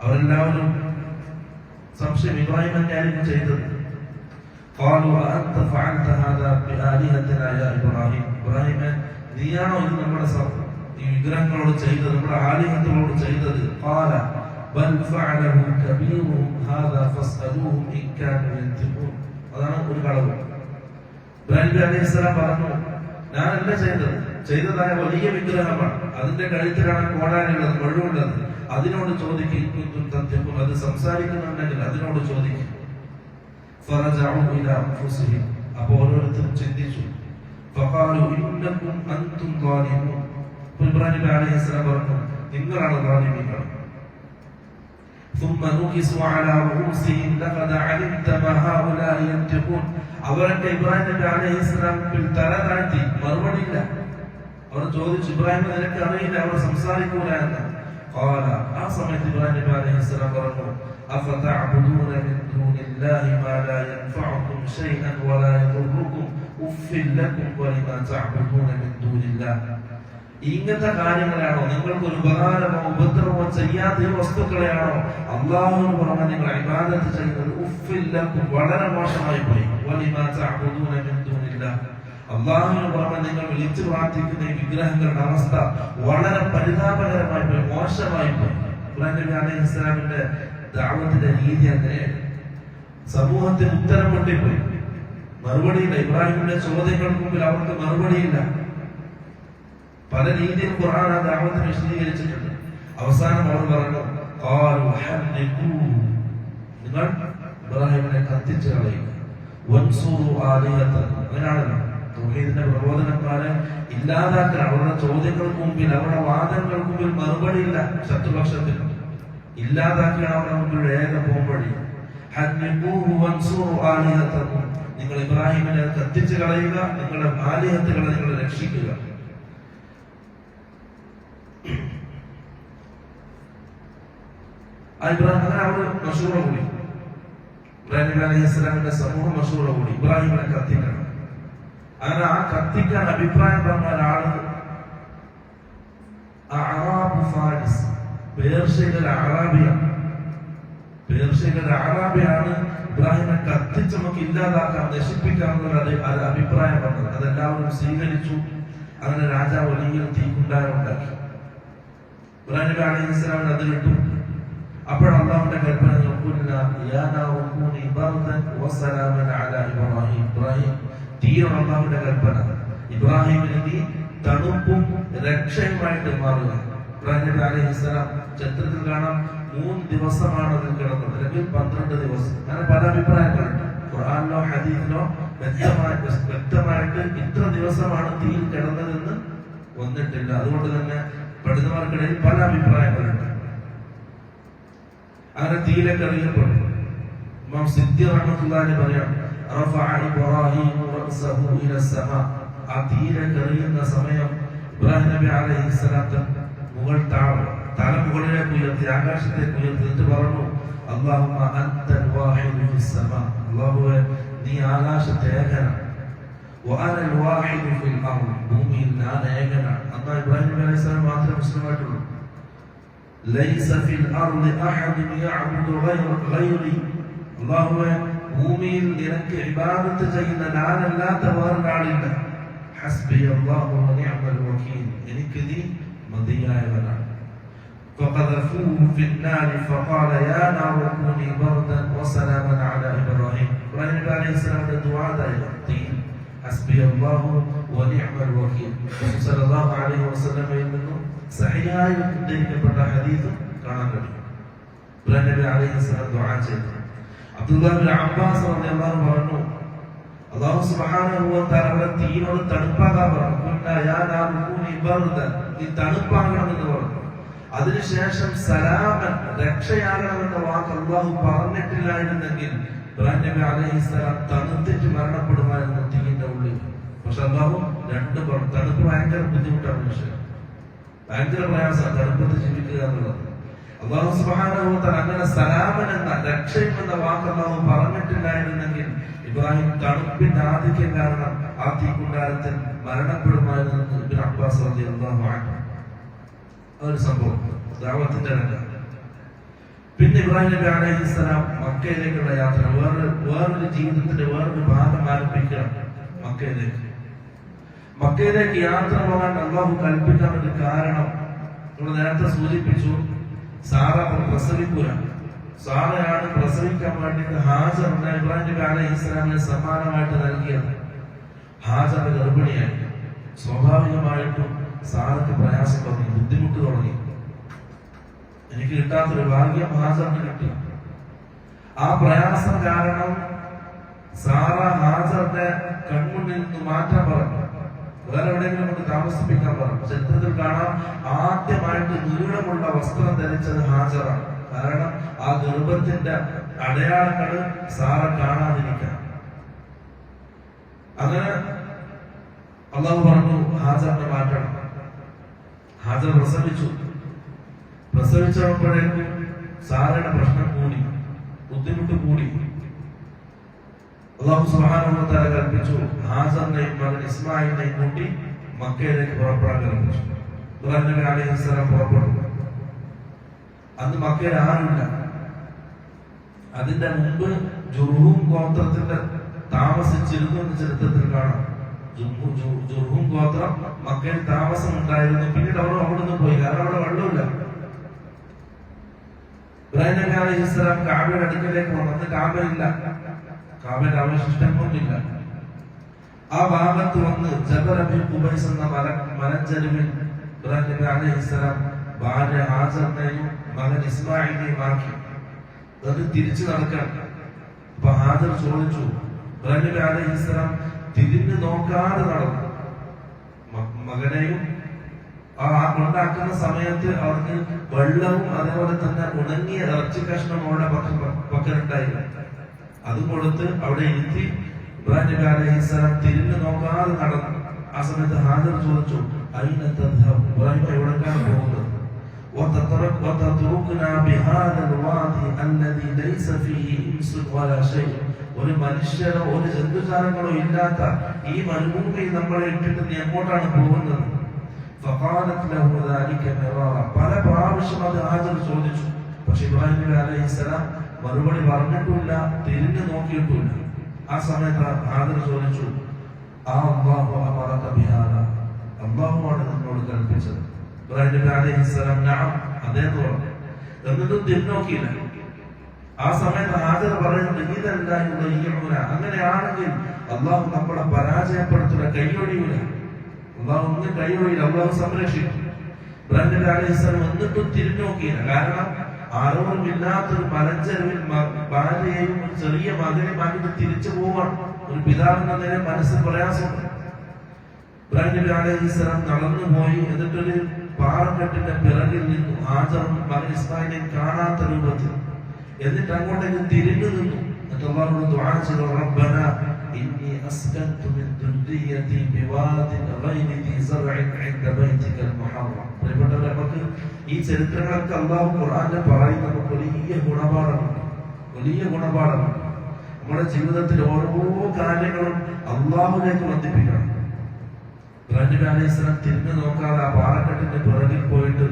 അവരെല്ലാവരും സംശയം, ഇബ്രാഹിം തന്നെയായിരിക്കും ചെയ്തത്. ഇബ്രാഹിമെ, നീയാണോ ഇത് നമ്മുടെ ഈ വിഗ്രഹങ്ങളോട് ചെയ്തത്, നമ്മുടെ ആലിഹത്തുകളോട് ചെയ്തത്? അതാണ് ഒരു കളവ്. ഇബ്രാഹിം നബി അലൈഹിസ്സലാം പറഞ്ഞു, ഞാനല്ല ചെയ്തതായ വലിയ വിഗ്രഹമാണ്, അതിന്റെ കഴുത്തിലാണ് കോടാനുള്ളത്, മുഴുവുള്ളത്. അതിനോട് ചോദിക്കും, അത് സംസാരിക്കുന്നുണ്ടെങ്കിൽ അതിനോട് ചോദിക്കും. അപ്പൊ ഓരോരുത്തരും ചിന്തിച്ചു. ഇബ്രാഹിം നബി അലൈഹിസ്സലാം പറഞ്ഞു, നിങ്ങളാണ് ളാലിമീങ്ങൾ. അവരൊക്കെ ഇബ്രാഹിം നബി അലൈഹിസ്സലാമിൽ തല താഴ്ത്തി, മറുപടിയില്ല. അവർ ചോദിച്ചു, ഇബ്രാഹിം നിനക്ക് അറിയില്ല, അവർ സംസാരിക്കൂല എന്ന്. ആ സമയത്ത് ഇബ്രാഹിം നബി അലൈഹിസ്സലാം പറഞ്ഞു, أفتعبدون من دون الله ما لا ينفعكم شيئا ولا يضركم أف لكم ولما تعبدون من دون الله. ഇങ്ങനത്തെ കാര്യങ്ങളാണോ, നിങ്ങൾക്ക് ഒരു ഉപകാരമോ ഉപദ്രവമോ ചെയ്യാത്ത വസ്തുക്കളെയാണോ അല്ലാഹുവിന് പുറമെ നിങ്ങൾ ഇബാദത്ത് ചെയ്യുന്നത്? ഉഫ്ഫിൽ ലക്കും, വളരെ മോശമായി പോയി. വലിമാ തഅബുദൂന മിൻ ദൂനില്ലാഹ്, അല്ലാഹുവിന് പുറമെ നിങ്ങൾ വിളിച്ചു പ്രാർത്ഥിക്കുന്ന ഈ വിഗ്രഹങ്ങളുടെ അവസ്ഥ വളരെ പരിതാപകരമായി പോയി, മോശമായി പോയി. ഇബ്രാഹിം നബി അലൈഹിസ്സലാമിന്റെ ദഅവത്തിന്റെ രീതി അങ്ങനെയാണ്. സമൂഹത്തിന് ഉത്തരം പൊട്ടിപ്പോയി, മറുപടിയില്ല. ഇബ്രാഹിമിന്റെ ചോദ്യങ്ങൾക്ക് മുമ്പിൽ അവർക്ക് മറുപടിയില്ല. പല രീതിയിൽ ഖുർആൻ ആ ദഅവത്തിനെ വിശദീകരിച്ചിട്ടുണ്ട്. അവസാനം അവർ പറഞ്ഞു, നിങ്ങൾ ഇബ്രാഹിമിനെ കത്തിച്ചു കളയുക, അങ്ങനെയാണല്ലോ തൗഹീദിന്റെ പ്രബോധനക്കാരെ ഇല്ലാതാക്കാൻ. അവരുടെ ചോദ്യങ്ങൾക്ക് മുമ്പിൽ, അവരുടെ വാദങ്ങൾക്ക് മുമ്പിൽ മറുപടിയില്ല. ശത്രുപക്ഷത്തിൽ ഇല്ലാതാക്കിയാണ് അവരുടെ മുമ്പിൽ ഏക പോംവഴി. നിങ്ങൾ ഇബ്രാഹിമിനെ കത്തിച്ചു കളയുക, നിങ്ങളുടെ ആലിഹത്തുകളെ നിങ്ങൾ രക്ഷിക്കുക. അങ്ങനെ അവർ മശൂറ കൂടി, ഇബ്രാഹിം നബി അലൈഹിസ്സലാമിന്റെ സമൂഹം മശൂറ കൂടി, ഇബ്രാഹിമിനെ കത്തിക്കണം. അങ്ങനെ ആ കത്തിക്കാൻ അഭിപ്രായം പറഞ്ഞ ഒരാള് അഅറാബു ഫാരിസ്, പേർഷ്യയിലെ അറാബിയാണ് ഇബ്രാഹിമിനെ കത്തിച്ച് നമുക്ക് ഇല്ലാതാക്കാം, നശിപ്പിക്കാമെന്നുള്ള അഭിപ്രായം പറഞ്ഞത്. അതെല്ലാവരും സ്വീകരിച്ചു. അങ്ങനെ രാജാവ് വലിയ തീക്കുണ്ടാക്കി ഇബ്രാഹിം നബി അലൈഹിസ്സലാമിന് അത് കിട്ടു. അപ്പോൾ അല്ലാഹുവിന്റെ കൽപ്പന, ഇബ്രാഹിം തീയാണ് അല്ലാഹുവിന്റെ കൽപ്പന. ഇബ്രാഹിമിന് നീ തണുപ്പും രക്ഷയുമായിട്ട് മാറുക. ഇബ്രാഹിം നബി അലൈഹിസ്സലാം ചരിത്രത്തിൽ കാണാം, 3 ദിവസമാണ് അതിൽ കിടന്നത്, അല്ലെങ്കിൽ 12 ദിവസം. അങ്ങനെ പല അഭിപ്രായങ്ങളുണ്ട്. ഖുർആനിലോ ഹദീസിലോ വ്യക്തമായിട്ട് ഇത്ര ദിവസമാണ് തീയിൽ കിടന്നതെന്ന് വന്നിട്ടില്ല. അതുകൊണ്ട് തന്നെ പണ്ഡിതന്മാർക്കിടയിൽ പല അഭിപ്രായങ്ങളുണ്ട്. അങ്ങനെ തീയിലേക്ക് എറിയപ്പെട്ടു. ഇമാം സിദ്ദി റഹ്മത്തുള്ളാഹി പറയാം, റഫഅ ഇബ്രാഹിം റഅസഹു ഇല സമാ. ആ തീയിലേക്ക് എറിയുന്ന സമയം ഇബ്രാഹിം നബി അലൈഹിസ്സലാം തല മുകളിലേക്ക് ഉയർത്തി ആകാശത്തേക്ക് ഉയർത്തിട്ട് പറഞ്ഞു, അല്ലാഹുമ്മ അൻതൽ വാഹിദു ഫിസ് സമാ, അല്ലാഹുവേ നീ ആകാശത്തെ ഏകനാണ്, വഅനൽ വാഹിദു ഫിൽ അർദ്, ഭൂമിയിൽ ഞാൻ ഏകനാണ്. അല്ലാ ഇബ്രാഹിം നബി അലൈഹിസ്സലാം മാത്രമേ മുസ്ലിമായിട്ടുള്ളൂ. ലൈസ ഫിൽ അർദ് അഹദുൻ യഅബുദു ഗൈറി, അല്ലാഹുവേ ഭൂമിയിൽ എനിക്ക് ഇബാദത്ത് ചെയ്യുന്ന ഞാനല്ലാത്ത വേറൊരാളില്ല. ഹസ്ബി അല്ലാഹു വനിഅമൽ വകീൽ, എനിക്ക് നീ മതിയായവനാണ്. فقذفوه في النار فقال يا نار كوني بردا وسلاما على ابراهيم. ابراهيم عليه السلام دعاء دائما حسبي الله ونعم الوكيل. صلى الله عليه وسلم يقول സഹിഹായി ഉദ്ധരിക്കപ്പെട്ട ഹദീസ് കാണാൻ കഴിയും. ഇബ്രാഹിം നബി അലൈഹിസ്സലാം ദുആ ചെയ്തു. അബ്ദുല്ലാഹ് ഇബ്നു അബ്ബാസ് റളിയല്ലാഹു അൻഹു പറഞ്ഞു, അല്ലാഹു സുബ്ഹാനഹു വ തആല തീയോട് തണുപ്പാകാൻ പറഞ്ഞു. യാ നാറു കൂനി ബർദൻ, നീ തണുപ്പാകണമെന്ന് പറഞ്ഞു. അതിനുശേഷം സലാമൻ, രക്ഷയാകണമെന്ന വാക്ക് അല്ലാഹു പറഞ്ഞിട്ടില്ലായിരുന്നെങ്കിൽ ഇബ്രാഹിം നബി അലൈഹിസ്സലാം തണുത്തിട്ട് മരണപ്പെടുമായിരുന്നു തീയിന്റെ ഉള്ളിൽ. പക്ഷെ അല്ലാഹു രണ്ടും പറഞ്ഞു. തണുപ്പ് ഭയങ്കര ബുദ്ധിമുട്ടാണ്, മനുഷ്യൻ ഭയങ്കര പ്രയാസമാണ് തണുപ്പത്ത് ജീവിക്കുക എന്നുള്ളത്. അല്ലാഹു സുബ്ഹാനഹു വ തആല അങ്ങനെ സലാമൻ എന്ന രക്ഷയെന്ന വാക്ക് അല്ലാഹു പറഞ്ഞിട്ടില്ലായിരുന്നെങ്കിൽ ഇബ്രാഹിം തണുപ്പിന്റെ ആധിക്യം കാരണം ആ തീക്കുണ്ടാരത്തിൽ മരണപ്പെടുമായിരുന്നു. ഇബ്നു അബ്ബാസ് റളിയല്ലാഹു അൻഹു ഒരു സംഭവം ദഅവത്തിന്റെ രംഗം. പിന്നെ ഇബ്രാഹിം നബി അലൈഹിസ്സലാം മക്കയിലേക്കുള്ള യാത്ര, വേറൊരു ജീവിതത്തിന്റെ വേറൊരു ഭാഗം ആരംഭിക്കുകയാണ്. മക്കയിലേക്ക് യാത്ര പോകാൻ അല്ലാഹു കൽപ്പിക്കാൻ ഒരു കാരണം നമ്മൾ നേരത്തെ സൂചിപ്പിച്ചു. സാറ പ്രസവിക്കൂല. സാറയാണ് പ്രസവിക്കാൻ വേണ്ടിയിട്ട് ഹാജർ ഇബ്രാഹിം നബി അലൈഹിസ്സലാമിനെ സമ്മാനമായിട്ട് നൽകിയത്. ഹാജർ ഗർഭിണിയായി. സ്വാഭാവികമായിട്ടും സാറക്ക് പ്രയാസം തുടങ്ങി, ബുദ്ധിമുട്ട് തുടങ്ങി. എനിക്ക് കിട്ടാത്തൊരു ഭാഗ്യം ഹാജറിന് കിട്ടി. ആ പ്രയാസം കാരണം സാറ ഹാജറിന്റെ കൺമുന്നിൽ നിന്ന് മാറ്റാൻ പറഞ്ഞു, വേറെ എവിടെയെങ്കിലും കൊണ്ട് താമസിപ്പിക്കാൻ പറഞ്ഞു. ചരിത്രത്തിൽ കാണാം, ആദ്യമായിട്ട് നീളമുള്ള വസ്ത്രം ധരിച്ചത് ഹാജറാണ്. കാരണം ആ ഗർഭത്തിന്റെ അടയാളങ്ങൾ സാറ കാണാതിരിക്കാൻ. അങ്ങനെ അല്ലാഹു പറഞ്ഞു ഹാജറിനെ മാറ്റണം. ഹാജർ പ്രസവിച്ചപ്പോഴേക്കും സാറയുടെ പ്രശ്നം കൂടി, ബുദ്ധിമുട്ട് കൂടി. അല്ലാഹു സുബ്ഹാനഹു വ തആല കൽപ്പിച്ചു, ഹാജറിനെയും മകൻ ഇസ്മായിലിനെയും കൂട്ടി മക്കയിലേക്ക് പുറപ്പെടാൻ കൽപ്പിച്ചു. ഇബ്രാഹിം നബി അലൈഹിസ്സലാം പുറപ്പെട്ടു. അന്ന് മക്കയിൽ ആരുമില്ല. അതിന്റെ മുമ്പ് ജുർഹൂം ഗോത്രത്തിന്റെ താമസിച്ചിരുന്നു എന്ന് ചരിത്രത്തിൽ കാണാം. ജുർഹൂം ഗോത്രം മക്കയിൽ താമസം ഉണ്ടായിരുന്നു. പിന്നീട് അവർ അവിടുന്ന് പോയി, കാരണം അവിടെ വെള്ളമില്ല. ഇബ്രാഹിം നബി അലൈഹിസ്സലാം കഅബയുടെ അടുക്കലേക്ക് വന്നത് കഅബയില്ല, കഅബയുടെ അവശിഷ്ടങ്ങളൊന്നുമില്ല. ആ ഭാഗത്ത് വന്ന് ജബൽ അബീ ഖുബൈസ് എന്ന മലഞ്ചരിവിൽ ഇബ്രാഹിം നബി അലൈഹിസ്സലാം ഭാര്യ ഹാജറിനെയും മകൻ ഇസ്മായിലിനെയും ആക്കി. അത് തിരിച്ചു നടക്കാൻ അപ്പൊ ഹാജർ ചോദിച്ചു. ഇബ്രാഹിം നബി അലൈഹിസ്സലാം തിരിഞ്ഞു നോക്കാതെ നടന്നു. മകനെയും കൊണ്ടാക്കുന്ന സമയത്ത് അവർക്ക് വെള്ളവും അതേപോലെ തന്നെ ഉണങ്ങിയ ഇറച്ചി കഷ്ണം അവരുടെ പക്കലുണ്ടായില്ല. അത് കൊടുത്ത് അവിടെ ഇരുത്തി ഇബ്രാഹിം നബി അലൈഹിസ്സലാം തിരിഞ്ഞു നോക്കാതെ നടന്നു. ആ സമയത്ത് ഹാജർ ചോദിച്ചു, അയ്ന തദ്ഹബ്, ഇബ്രാഹിം എവിടേക്കാണ് പോകുന്നത്? وتتركنا بهذا الوادي الذي ليس فيه انس ولا شيء, ഒരു മനുഷ്യരോ ഒരു ജന്തുജാലങ്ങളോ ഇല്ലാത്ത ഈ മരുഭൂമിയിൽ നമ്മളെ ഇട്ടിട്ട് നീ എങ്ങോട്ടാണ് പോകുന്നത്? فقالت له ذلك مرارا, പല പ്രാവശ്യം അത് ഹാജർ ചോദിച്ചു. പക്ഷെ ഇബ്രാഹിം നബി അലൈഹിസ്സലാം മറുപടി പറഞ്ഞിട്ടില്ല, തിരിഞ്ഞു നോക്കിയിട്ടില്ല. ആ സമയത്ത് ഹാജർ ചോദിച്ചു, അല്ലാഹു അമറക ബിഹാദാ, അല്ലാഹുവാണ് നിന്നോട് കൽപ്പിച്ചത്? ഇബ്രാഹിം നബി അലൈഹിസ്സലാം നഅം, അതേന്ന് പറഞ്ഞു. എന്നിട്ടും തിരിഞ്ഞോക്കിയില്ല. ആ സമയത്ത് ഹാജർ പറയുന്നുണ്ട്, അങ്ങനെയാണെങ്കിൽ അല്ലാഹു നമ്മളെ പരാജയപ്പെടുത്തുക, കൈയൊഴിയൂല. അല്ലാഹു ഒന്നും കൈയൊഴിയില്ല, അല്ലാഹു സംരക്ഷിക്കും. ഇബ്രാഹിം നബി അലൈഹിസ്സലാം എന്നിട്ടും തിരിഞ്ഞോക്കിയില്ല. കാരണം ആരോരുമില്ലാത്തൊരു മലഞ്ചെരുവിൽ ഭാര്യയെയും ഒരു ചെറിയ മകനെയും ആക്കിയിട്ട് തിരിച്ചു പോവാൻ ഒരു പിതാവെന്ന നില മനസ്സിൽ പ്രയാസമുണ്ട്. ഇബ്രാഹിം നബി അലൈഹിസ്സലാം നടന്നു പോയി. എന്നിട്ടൊരു പാറക്കെട്ടിന്റെ പിറകിൽ നിന്നു ഹാജറും മകൻ ഇസ്മായിലിനെയും കാണാത്ത രൂപത്തിൽ. എന്നിട്ട് അങ്ങോട്ടേക്ക് തിരിഞ്ഞു നിന്നു. എന്നിട്ട് അല്ലാഹുവോട് ദുആ ചെയ്തു, റബ്ബനാ ഇന്നി അസ്കൻതു മിൻ ദുർരിയതി ബിവാദിൻ ഗൈരി ദി പ്രിയപ്പെട്ടവരെ, നമുക്ക് ഈ ചരിത്രങ്ങളൊക്കെ അല്ലാഹു ഖുർആനിൽ പറയുന്ന വലിയ ഗുണപാഠമാണ്. നമ്മുടെ ജീവിതത്തിൽ ഓരോ കാര്യങ്ങളും അല്ലാഹുവിലേക്ക് ബന്ധിപ്പിക്കണം. ഇബ്രാഹിം നബി അലൈഹി സ്വലാം തിരിഞ്ഞു നോക്കാതെ ആ പാറക്കെട്ടിന്റെ പിറകിൽ പോയിട്ട്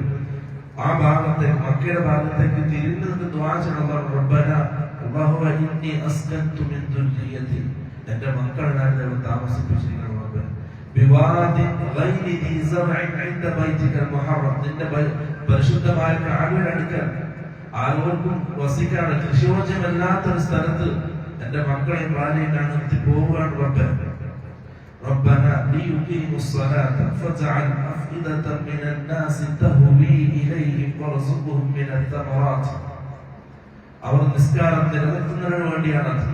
ആ ഭാഗത്തേക്ക്, മക്കയുടെ ഭാഗത്തേക്ക് തിരിഞ്ഞു നിന്ന് ദുആ ചെയ്യണം. റബ്ബന അല്ലാഹുവ ഇന്നി അസ്കൻതു മിൻ ദുർരിയതി, എന്റെ മക്കളെ ഞാൻ ഇവിടെ താമസിപ്പിച്ചിരിക്കണം റബ്ബേ. ബിവാദിൻ ഗൈരി ദി സറഇൻ ഇൻദ ബൈതികൽ മുഹറം, നിന്റെ പരിശുദ്ധമായ കഅബയുടെ അടുക്കൽ ആരോർക്കും വസിക്കാതെ കൃഷിയോജ്യമല്ലാത്തൊരു സ്ഥലത്ത് എന്റെ മക്കളെ ഭാര്യയെ നിർത്തി പോവുകയാണ് റബ്ബേ. ربنا ليقيموا الصلاة فاجعل أفئدة من الناس تهوي إليهم وارزقهم من الثمرات. അവർ നിസ്കാരം നിലനിർത്തുന്നതിന് വേണ്ടിയാണത്.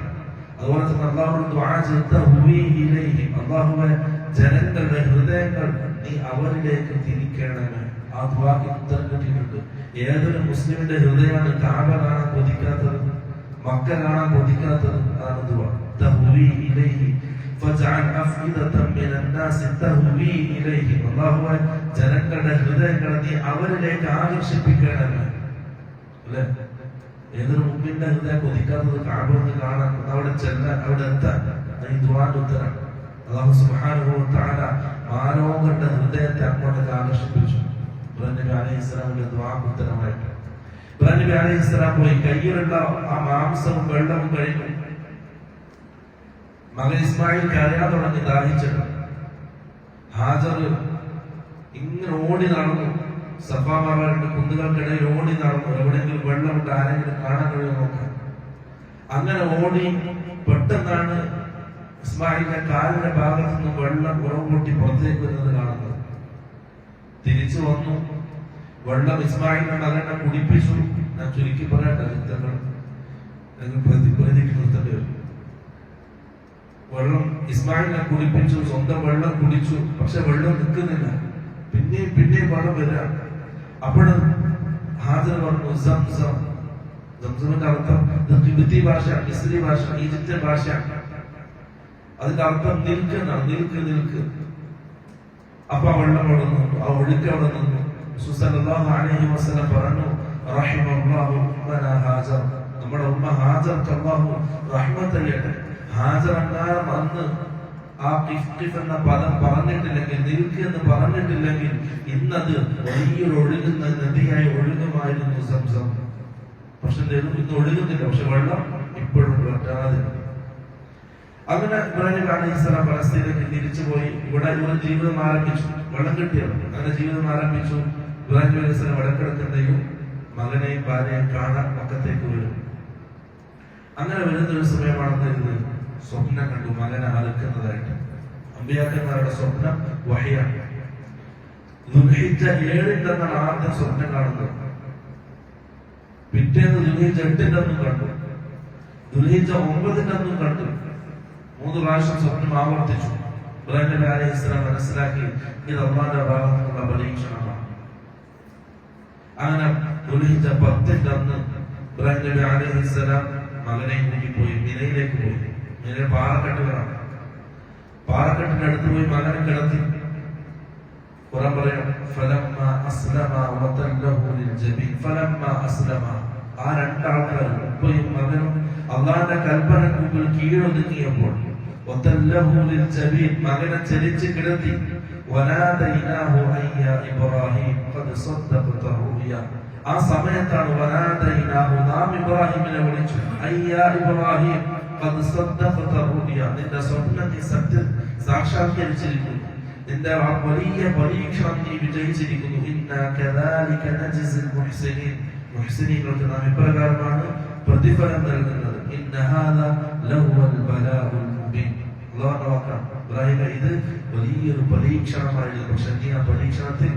അതുപോലെ തന്നെ അല്ലാഹുവോട് ദുആ ചെയ്ത് തഹ്വീ ഇലൈഹിം, അല്ലാഹുവേ ജനങ്ങളുടെ ഹൃദയങ്ങൾ നീ അവരിലേക്ക് തിരിക്കണമേ. ആ ദുആക്ക് ഉത്തരം കിട്ടിയിട്ടുണ്ട്. ഏതൊരു മുസ്ലിമിന്റെ ഹൃദയമാണ് കഅബ കാണാൻ കൊതിക്കാത്തത്, മക്ക കാണാൻ കൊതിക്കാത്തത്? അതാണ് ദുആ. തഹ്വീ ഇലൈഹിം فجعل أفئدة من الناس تهوي إليهم. അല്ലാഹുവേ ജനങ്ങളുടെ ഹൃദയങ്ങളെ നീ അവരിലേക്ക് ആകർഷിപ്പിക്കണമേ. അല്ലേ? ഏതൊരു മുഅ്മിന്റെ ഹൃദയം കൊതിക്കാത്തത് കഅബ കാണാൻ, അവിടെ ചെല്ലാൻ, അവിടെ എത്താൻ? ഈ ദുആന്റെ ഉത്തരം. അല്ലാഹു സുബ്ഹാനഹു വ തആല മാനവങ്ങളുടെ ഹൃദയത്തെ അങ്ങോട്ടേക്ക് ആകർഷിപ്പിച്ചു. ഇബ്രാഹിം നബി അലൈഹിസ്സലാമിന്റെ ദുആക്ക് ഉത്തരമായിട്ട് ഇബ്രാഹിം നബി അലൈഹിസ്സലാം പോയി കയ്യിലുള്ള ആ മാംസവും വെള്ളവും കഴിഞ്ഞു. മകൻ ഇസ്മായിൽ കരയാൻ തുടങ്ങി, ദാഹിച്ചിട്ട്. ഹാജർ ഇങ്ങനെ ഓടി നടന്നു, സഫാ മർവയുടെ കുന്നുകൾക്കിടയിൽ ഓടി നടന്നു, എവിടെയെങ്കിലും വെള്ളമുണ്ട്, ആരെങ്കിലും കാണാൻ കഴിയുമോ നോക്കാൻ. അങ്ങനെ ഓടി പെട്ടെന്നാണ് ഇസ്മായിലിന്റെ കാലിന്റെ ഭാഗത്തു നിന്ന് വെള്ളം ഉറവ് പൊട്ടി പുറത്തേക്ക് വരുന്നത് കാണുന്നത്. തിരിച്ചു വന്നു, വെള്ളം ഇസ്മായിലിന്റെ മകനെ കുടിപ്പിച്ചു. ഞാൻ ചുരുക്കി പറയട്ടെ, ചിത്രങ്ങൾ പ്രതിക്ക് നിർത്തേണ്ടി വരും. വെള്ളം ഇസ്മായിലിനെ കുടിപ്പിച്ചു, സ്വന്തം വെള്ളം കുടിച്ചു. പക്ഷെ വെള്ളം നിൽക്കുന്നില്ല, പിന്നെയും വെള്ളം വരിക. അപ്പോഴും ഹാജർ പറഞ്ഞു സംസം. സംസമിന്റെ അർത്ഥം ഖിബ്തി ഭാഷ, മിസ്രി ഭാഷ, ഈജിപ്ഷ്യൻ ഭാഷ. അതിന്റെ അർത്ഥം നിൽക്കുന്നതാണ്, നിൽക്ക്. അപ്പൊ ആ വെള്ളം അവിടെ നിന്നു, ആ ഒഴുക്ക് അവിടെ നിന്നു. സല്ലല്ലാഹു അലൈഹി വസല്ലം പറഞ്ഞു, റഹിമല്ലാഹു ഉമ്മനാ ഹാജർ, നമ്മുടെ ഉമ്മ ഹാജർക്ക് അല്ലാഹു റഹ്മത്ത് ചെയ്യട്ടെ. ഹാജർ അങ്ങാരം അന്ന് ആ ഖിഫ് എന്ന പദം പറഞ്ഞിട്ടില്ലെങ്കിൽ, നിൽക്ക് എന്ന് പറഞ്ഞിട്ടില്ലെങ്കിൽ ഇന്നത് വലിയൊരു ഒഴുകുന്ന നദിയായി ഒഴുകുമായിരുന്നു സംസം. പക്ഷെ ഇന്ന് ഒഴുകുന്നില്ല, പക്ഷെ വെള്ളം ഇപ്പോഴും പറ്റാതെ. അങ്ങനെ ഇബ്രാഹിം നബി അലൈഹിസ്സലാം ഫലസ്തീനിലേക്ക് തിരിച്ചുപോയി. ഇവിടെ ഇവർ ജീവിതം ആരംഭിച്ചു. വെള്ളം കിട്ടിയത് അങ്ങനെ ജീവിതം ആരംഭിച്ചു. ഇബ്രാഹിം നബി അലൈഹിസ്സലാം വടക്കിടക്കുന്നെയും മകനെയും ഭാര്യയും കാണാൻ മക്കത്തേക്ക് വരും. അങ്ങനെ വരുന്ന ഒരു സമയമാണെന്ന് സ്വപ്നം കണ്ടു, മകനെ അറുക്കുന്നതായിട്ട്. അമ്പിയാക്കന്മാരുടെ സ്വപ്നം വഹയാണ്. ദുൽഹിജ്ജ 7 ആദ്യം സ്വപ്നം കാണുന്നത്. പിറ്റേന്ന് ദുൽഹിജ്ജ 8 കണ്ടു, ദുൽഹിജ്ജ 9 കണ്ടു. 3 പ്രാവശ്യം സ്വപ്നം ആവർത്തിച്ചു. ഇബ്രാഹിം നബി അലൈഹിസ്സലാം മനസ്സിലാക്കി ഇത് അല്ലാഹുവിന്റെ ഭാഗത്തു നിന്നുള്ള പരീക്ഷണമാണ്. അങ്ങനെ ദുൽഹിജ്ജ 10 ഇബ്രാഹിം നബി അലൈഹിസ്സലാം മകനെ കൂട്ടിപ്പോയി മിനയിലേക്ക് പോയി. മിനയിൽ പാറക്കെട്ടുകളാണ്. പാറക്കെട്ടിന്റെ അടുത്ത് പോയി മകനെ കിടത്തി. ഖുർആൻ പറയും ഫലമ്മ അസ്ലമ വതല്ലഹു ലിൽജബീൻ. ഫലമ്മ അസ്ലമ, ആ 2 ആൾക്കാരും ഉപ്പയും മകനും അല്ലാഹുവിന്റെ കൽപ്പനയ്ക്ക് മുമ്പിൽ കീഴൊതുങ്ങിയപ്പോൾ വതല്ലഹു ലിൽജബീൻ, മകനെ ചരിച്ച് കിടത്തി. വനാദൈനാഹു അയ്യാ ഇബ്രാഹിം ഖദ് സദ്ദഖത റുയ, ആ സമയത്താണ് വനാദൈനാഹു, നാം ഇബ്രാഹിമിനെ വിളിച്ചു. അയ്യാ ഇബ്രാഹിം ഖദ് സദ്ദഖത റുയ, നിന്റെ സ്വപ്നം നീ സാക്ഷാത്കരിച്ചിരിക്കുന്നു, നിന്റെ ആ വലിയ പരീക്ഷണം നീ വിജയിച്ചിരിക്കുന്നു. ഇന്നാ കദാലിക നജ്സിൽ മുഹ്സിനീൻ, മുഹ്സിനീങ്ങൾക്ക് നാം ഇപ്രകാരമാണ് പ്രതിഫലം നൽകുന്നത്. ഇന്ന ഹാദാ ലഹുവൽ ബലാഉൽ മുബീൻ. അല്ലാഹുവിന്റെ വാക്കാണ്. ഇബ്രാഹിം, ഇത് വലിയൊരു പരീക്ഷണമായിരുന്നു, പക്ഷെ നീ ആ പരീക്ഷണത്തിൽ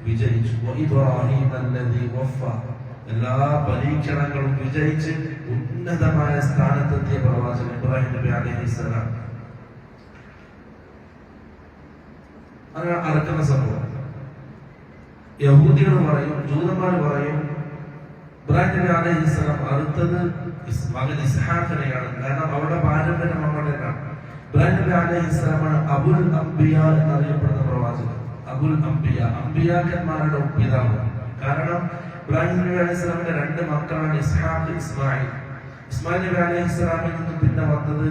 വിജയിച്ചു. ഇബ്രാഹിം അല്ലദീ വഫ, എല്ലാ പരീക്ഷണങ്ങളും വിജയിച്ച് ഉന്നതമായ സ്ഥാനത്തെത്തിയ പ്രവാചകൻ ഇബ്രാഹിം നബി അലൈഹിസ്സലാം. അങ്ങനെ അറക്കുന്ന സംഭവം യഹൂദികൾ പറയും, ജൂതന്മാർ പറയും ഇബ്രാഹിം നബി അലൈഹിസ്സലാം അറുത്തത് മകൻ ഇസ്ഹാഖിനെയാണ്. കാരണം അവരുടെ പാരമ്പര്യം അങ്ങോട്ടേക്കാണ്. ഇബ്രാഹിം നബി അലൈഹിസ്സലാമാണ് അബുൽ അംബിയ എന്നറിയപ്പെടുന്ന പ്രവാചകൻ. അബുൽ അംബിയ, അംബിയാക്കന്മാരുടെ പിതാവ്. കാരണം ഇബ്രാഹിം നബി അലൈഹി സ്വലാമിന്റെ രണ്ട് മക്കളാണ് ഇസ്ഹാഖ്, ഇസ്മായിൽ. ഇസ്മായിൽ നബി അലൈഹി സ്വലാമിൽ നിന്ന് പിന്നെ വന്നത്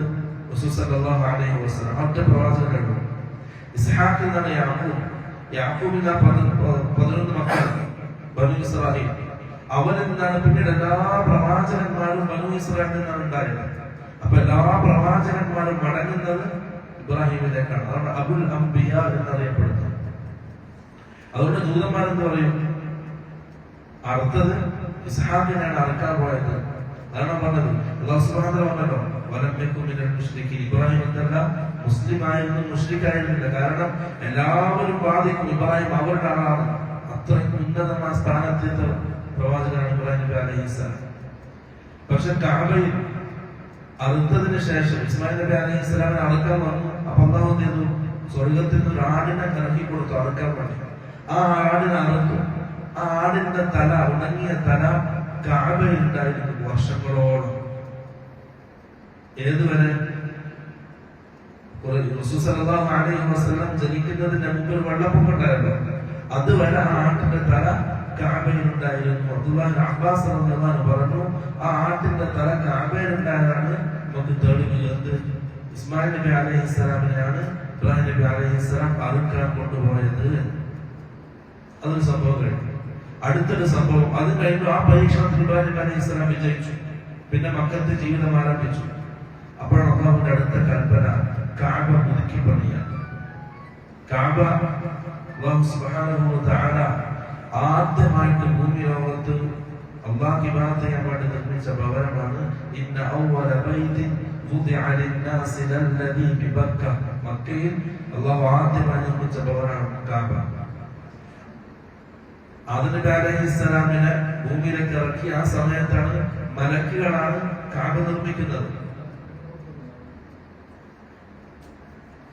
റസൂൽ സല്ലല്ലാഹു അലൈഹി വസല്ലം, ഒറ്റ പ്രവാചകനുള്ളൂ. ഇസ്ഹാഖിൽ നിന്നാണ് യാക്കൂബ്. യാക്കൂബിന് 11 മക്കൾ ബനു ഇസ്രായേൽ. അവരിൽ നിന്നാണ് പിന്നീട് എല്ലാ പ്രവാചകന്മാരും ബനു ഇസ്രായേലിൽ നിന്നാണ് ഉണ്ടായത്. അപ്പൊ എല്ലാ പ്രവാചകന്മാരും മടങ്ങുന്നത് ഇബ്രാഹിമിലേക്കാണ്. അതാണ് അബുൽ അംബിയ എന്നറിയപ്പെടുന്നത്. അതുകൊണ്ട് ദൂതന്മാരെന്ന് പറയും അറുത്തത് ഇസ്ഹാഖിനാണ് അറുക്കാൻ പോയത്. അതാണ് പറഞ്ഞത്. അല്ലാഹു സുബ്ഹാനഹു വ തആല പറഞ്ഞല്ലോ, വലം യകുൻ മിനൽ മുശ്രിക്കീൻ. ഇബ്രാഹിം എന്നല്ല മുസ്ലിം ആയിരുന്നു, മുശ്രിക് ആയിരുന്നില്ല. കാരണം എല്ലാവരും വാദിക്കും ഇബ്രാഹിം അവരുടെ ആളാണ്. അത്രയും ഉന്നതമായ സ്ഥാനത്തെ പ്രവാചകനാണ് ഇബ്രാഹിം നബി അലൈഹിസ്സലാം. പക്ഷെ കഅബയിൽ അറുത്തതിന് ശേഷം ഇസ്മായിൽ നബി അലൈഹിസ്സലാമിനെ അറുക്കാൻ വന്നു. അപ്പൊ അല്ലാഹു എന്ത് ചെയ്തു? സ്വർഗത്തിൽ നിന്ന് ഒരു ആടിനെ ഇറക്കി കൊടുത്തു അറുക്കാൻ വേണ്ടി. ആ ആടിനെ അറുത്തു. ആ ആടിന്റെ തല, ഉണങ്ങിയ തല കഅബയിൽ ഉണ്ടായിരുന്നു വർഷങ്ങളോളം. ഏതുവരെ? റസൂൽ സല്ലല്ലാഹു അലൈഹി വസല്ലം ജനിക്കുന്നതിന് മുമ്പ് ഒരു വെള്ളപ്പൊക്കം ഉണ്ടായല്ലോ, അതുവരെ ആ ആട്ടിന്റെ തല കഅബയിൽ ഉണ്ടായിരുന്നു. അബ്ദുല്ലാഹി അബ്ബാസ് റളിയല്ലാഹു അൻഹു പറഞ്ഞു, ആ ആട്ടിന്റെ തല കഅബയിൽ ഉണ്ടായതാണ് നമുക്ക് തെളിവ്. ഇസ്മായിൽ നബി അലൈഹിസ്സലാമിനെയാണ് ഇബ്രാഹിം നബി അലൈഹിസ്സലാം അറുക്കാൻ കൊണ്ടുപോയത്. അതൊരു സംഭവം കഴിഞ്ഞു. അടുത്തൊരു സംഭവം, അത് കഴിഞ്ഞു. ആ പരീക്ഷണത്തിൽ ഇബ്രാഹിം നബി അലൈഹിസ്സലാം വിജയിച്ചു. പിന്നെ മക്കത്തെ ജീവിതം ആരംഭിച്ചു. അപ്പോഴാണ് അല്ലാഹുവിന്റെ അടുത്ത കൽപ്പന കഅബ പുതുക്കി പണിയാൻ. കഅബ അല്ലാഹു സുബ്ഹാനഹു വ തആല ആദ്യമായിട്ട് ഭൂമി ലോകത്ത് അല്ലാഹു ഇബാദത്ത് ചെയ്യാൻ വേണ്ടി നിർമ്മിച്ച ഭവനമാണ്. ഇന്ന അവ്വല ബൈതിൻ വുദിഅ ലിന്നാസി ലല്ലദീ ബിബക്ക. മക്കയിൽ അല്ലാഹു ആദ്യമായി നിർമ്മിച്ച ഭവനമാണ് കഅബ. ആദം നബി അലൈഹിസ്സലാമിനെ ഭൂമിയിലേക്ക് ഇറക്കി ആ സമയത്താണ് മലക്കുകളാണ് കഅബ നിർമ്മിക്കുന്നത്.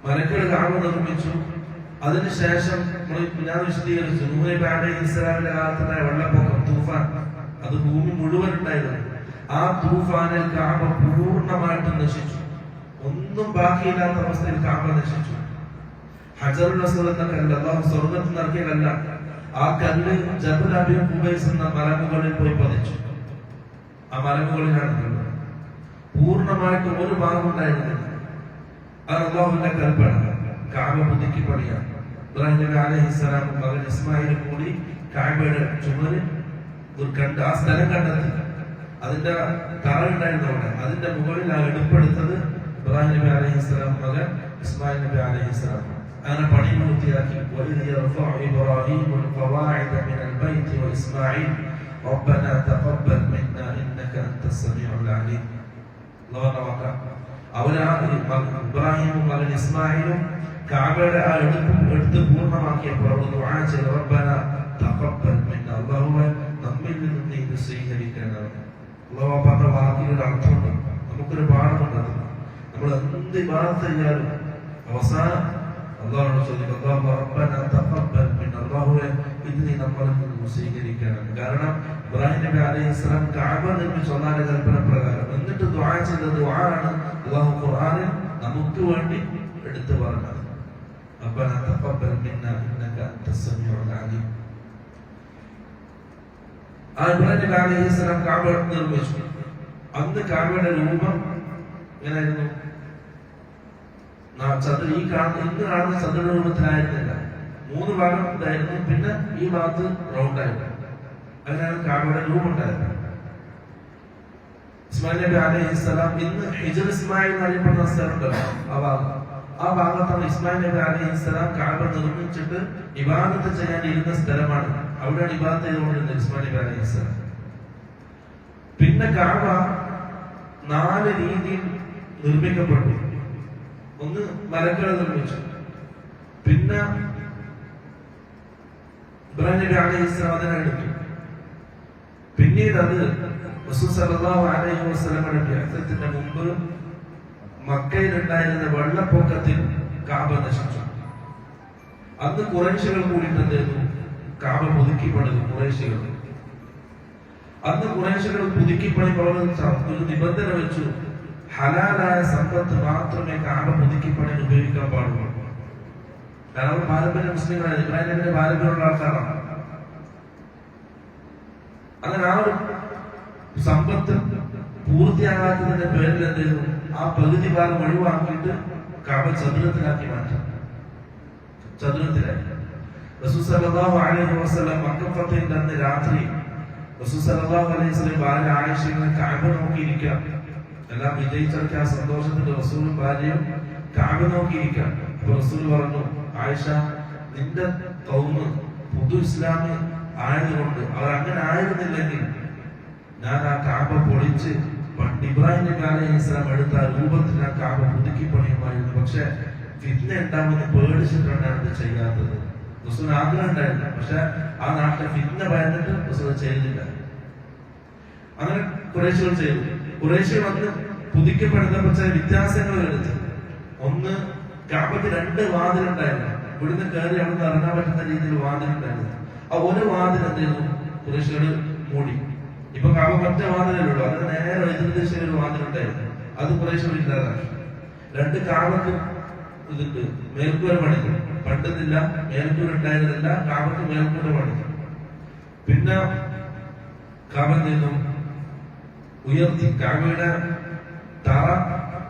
മലക്കുകൾ കഅബ നിർമ്മിച്ചു. അതിനുശേഷം ഞാൻ വിശദീകരിച്ചു, നൂഹ് നബി അലൈഹിസ്സലാമിന്റെ കാലത്തുണ്ടായ വെള്ളപ്പൊക്കം, തൂഫാൻ, അത് ഭൂമി മുഴുവൻ ഉണ്ടായിരുന്നു. ആ തൂഫാനിൽ കഅബ പൂർണ്ണമായിട്ടും നശിച്ചു. ഒന്നും ബാക്കിയില്ലാത്ത അവസ്ഥയിൽ കഅബ നശിച്ചു. ഹജറുൽ അസ്വദ് എന്ന കല്ല് അല്ലാഹു സ്വർഗ്ഗത്തിൽ നിന്ന് ഇറക്കിയ കല്ലാണ്. ആ കല്ല് ജബൽ അബി ഖുബൈസ് എന്ന മലമുകളിൽ പോയി പതിച്ചു. ആ മലമുകളിലാണ് പൂർണ്ണമായിട്ട് ഒരു ഭാഗം ഉണ്ടായിരുന്നില്ല. അത് അല്ലാഹുവിന്റെ കൽപ്പന. കഅബ പുതുക്കി പണിയാൻ ഇബ്രാഹിം നബി അലൈഹിസ്സലാമും മകൻ ഇസ്മായിലും കൂടി കഅബയുടെ ചുമരിൽ ആ സ്ഥലം കണ്ടെത്തി. അതിന്റെ താഴുണ്ടായിരുന്നു അവിടെ. അതിന്റെ മുകളിൽ ആ എടുപ്പെടുത്തത് ഇബ്രാഹിം നബി അലൈഹിസ്സലാം മകൻ ഇസ്മായിൽ നബി അലൈഹിസ്സലാം. അങ്ങനെ പണി പൂർത്തിയാക്കി. وَإِذْ يَرْفَعُ إِبْرَاهِيمُ الْقَوَاعِدَ مِنَ الْبَيْتِ وَإِسْمَاعِيلُ رَبَّنَا تَقَبَّلْ مِنَّا إِنَّكَ أَنْتَ السَّمِيعُ الْعَلِيمُ. ഇബ്രാഹിമും മകൻ ഇസ്മായിലും കഅബയുടെ ആ എടുത്ത് പൂർണ്ണമാക്കിയപ്പോൾ അവർ ദുആ ചെയ്തു, റബ്ബന തഖബ്ബൽ മിന്നാ. അല്ലാഹുവേ നമ്മിൽ നിന്ന് നീ ഇത് സ്വീകരിക്കണം. അല്ലാഹു പറഞ്ഞ വാക്കിന്റെ അർത്ഥമുണ്ട്, നമുക്കൊരു പാഠമുണ്ട്. നമ്മൾ എന്ത് ഇബാദത്ത് ചെയ്യാലും അവസാനം അല്ലാഹുവോട് ചോദിക്കും, റബ്ബന തഖബ്ബൽ മിന്നാ. അല്ലാഹുവേ ഇത് നീ നമ്മളിൽ നിന്ന് സ്വീകരിക്കണം. കാരണം ഇബ്രാഹിം നബി അലൈഹിസ്സലാം കഅബ നിർമ്മിച്ച ഒന്നാം കൽപ്പന പ്രകാരം എന്നിട്ട് ദുആ ചെയ്ത ദുആ ആണ് അല്ലാഹു ഖുർആനിൽ നമുക്ക് വേണ്ടി എടുത്തു പറഞ്ഞത്. റബ്ബന തഖബ്ബൽ മിന്നാ ഇന്നക അൻതസ് സമീഉൽ അലീം. ആ ഇബ്രാഹിം നബി അലൈഹിസ്സലാം കഅബ നിർമ്മിച്ചു. അന്ന് കഅബയുടെ രൂപം എങ്ങനെയായിരുന്നു? ഇന്ന് കാണുന്ന ചതുര രൂപത്തിലായിരുന്നില്ല. 3 ഭാഗം ഉണ്ടായിരുന്നു. പിന്നെ ഈ ഭാഗത്ത് റൗണ്ട് ആയിരുന്നു. അതിനാണ് കഅബയുടെ രൂപം ഉണ്ടായിരുന്നത്. ഇസ്മായിൽ നബി അലൈഹിസ്സലാം ഇന്ന് ഹിജ്ർ ഇസ്മായിൽ എന്നറിയപ്പെടുന്ന സ്ഥലമുണ്ടല്ലോ, ആ ഭാഗത്താണ് ഇസ്മായിൽ നബി അലൈഹിസ്സലാം കഅബ നിർമ്മിച്ചിട്ട് ഇബാദത്ത് ചെയ്യാൻ ഇരുന്ന സ്ഥലമാണ്. അവിടെയാണ് ഇബാദത്ത് ചെയ്തുകൊണ്ടിരുന്നത് ഇസ്മായിൽ നബി അലൈഹിസ്സലാം. പിന്നെ കഅബ 4 രീതിയിൽ നിർമ്മിക്കപ്പെട്ടു. ഒന്ന് മലക്കുകൾ നിർമ്മിച്ചു. പിന്നെ ഇബ്രാഹിം നബി അലൈഹിസ്സലാം അതിനെടുത്തു. പിന്നീട് അത് റസൂൽ സല്ലല്ലാഹു അലൈഹി വസല്ലമയുടെ ബിഅ്സത്തിന് മുമ്പ് മക്കയിൽ ഉണ്ടായിരുന്ന വെള്ളപ്പൊക്കത്തിൽ കഅബ നശിച്ചു. അന്ന് ഖുറൈശികൾ കൂടിയിട്ട് എന്ത് ചെയ്തു? കഅബ പുതുക്കി പണിതു. അന്ന് ഖുറൈശികൾ പുതുക്കി പണി ഒരു നിബന്ധന വെച്ചു, ഹലാലായ സമ്പത്ത് മാത്രമേ കഅബ പുതുക്കി പണിയിൽ ഉപയോഗിക്കാൻ പാടുള്ളൂ. കാരണം അവർ പാരമ്പര്യ മുസ്ലിങ്ങളാണ്, ഇബ്രാഹിം നബിയുടെ പാരമ്പര്യമുള്ള ആൾക്കാരാണ്. അങ്ങനെ ആ ഒരു സമ്പത്ത് പൂർത്തിയാകാത്തതിന്റെ പേരിൽ എന്ത് ചെയ്തു, ആ പകുതി ഭാഗം ഒഴിവാക്കിയിട്ട് കഅബ ചതുരത്തിലാക്കി മാറ്റി. ചതുരത്തിലായി. റസൂൽ സല്ലല്ലാഹു അലൈഹി വസല്ലം മക്ക ഫതഹിന്റെ അന്ന് രാത്രി റസൂൽ സല്ലല്ലാഹു അലൈഹി വസല്ലം ഭാര്യ ആയിഷ ഇങ്ങനെ കഅബ നോക്കിയിരിക്കാം. എല്ലാം വിജയിച്ചെടുത്ത ആ സന്തോഷത്തിന്റെ റസൂലും ഭാര്യയും കഅബ നോക്കിയിരിക്കാം. അപ്പൊ റസൂൽ പറഞ്ഞു, ആയിഷ, നിന്റെ ഖൗമ് പുതു ഇസ്ലാമി ആയതുകൊണ്ട്, അവർ അങ്ങനെ ആയിരുന്നില്ലെങ്കിൽ ഞാൻ ആ കഅബ പൊളിച്ച് പണ്ട് ഇബ്രാഹിം നബി അലൈഹിസ്സലാം എടുത്ത രൂപത്തിൽ ആ കഅബ പുതുക്കി പണിയുമായിരുന്നു. പക്ഷെ ഫിത്ന ഉണ്ടാവുമെന്ന് പേടിച്ചിട്ടാണ് അത് ചെയ്യാത്തത്. റസൂൽ ആഗ്രഹം ഉണ്ടായില്ല, പക്ഷെ ആ നാട്ടിലെ ഫിത്ന ഭയന്നിട്ട് റസൂൽ ചെയ്തില്ല. അങ്ങനെ ഖുറൈശികൾ ചെയ്തു. ഖുറൈശികൾ വന്ന് പുതുക്കപ്പെടുന്നപ്പോൾ ചില വ്യത്യാസങ്ങൾ എടുത്തു. ഒന്ന്, കഅബയ്ക്ക് 2 വാതിലുണ്ടായിരുന്നു. ഇവിടുന്ന് കയറി അവിടുന്ന് ഇറങ്ങാൻ പറ്റുന്ന രീതിയിൽ വാതിലുണ്ടായിരുന്നു. ആ ഒരു വാതിൽ എന്ത് ചെയ്തു, ഖുറൈശികൾ മൂടി. ഇപ്പൊ കഅബ ഒറ്റ വാതിലുള്ളൂ. അതിന് നേരെ എതിർദിശയിൽ ഒരു വാതിലുണ്ടായിരുന്നു, അത് ഖുറൈശികൾ ഇല്ലാതാക്കി. 2 കഅബക്ക് ഇതുണ്ട്, മേൽക്കൂര പണിതു. പണ്ടുന്നില്ല, മേൽക്കൂര ഉണ്ടായിരുന്നില്ല, കഅബക്ക് മേൽക്കൂര പണിതു. പിന്നെ കഅബ എന്ത് ഉയർത്തി. കഅബയുടെ തറ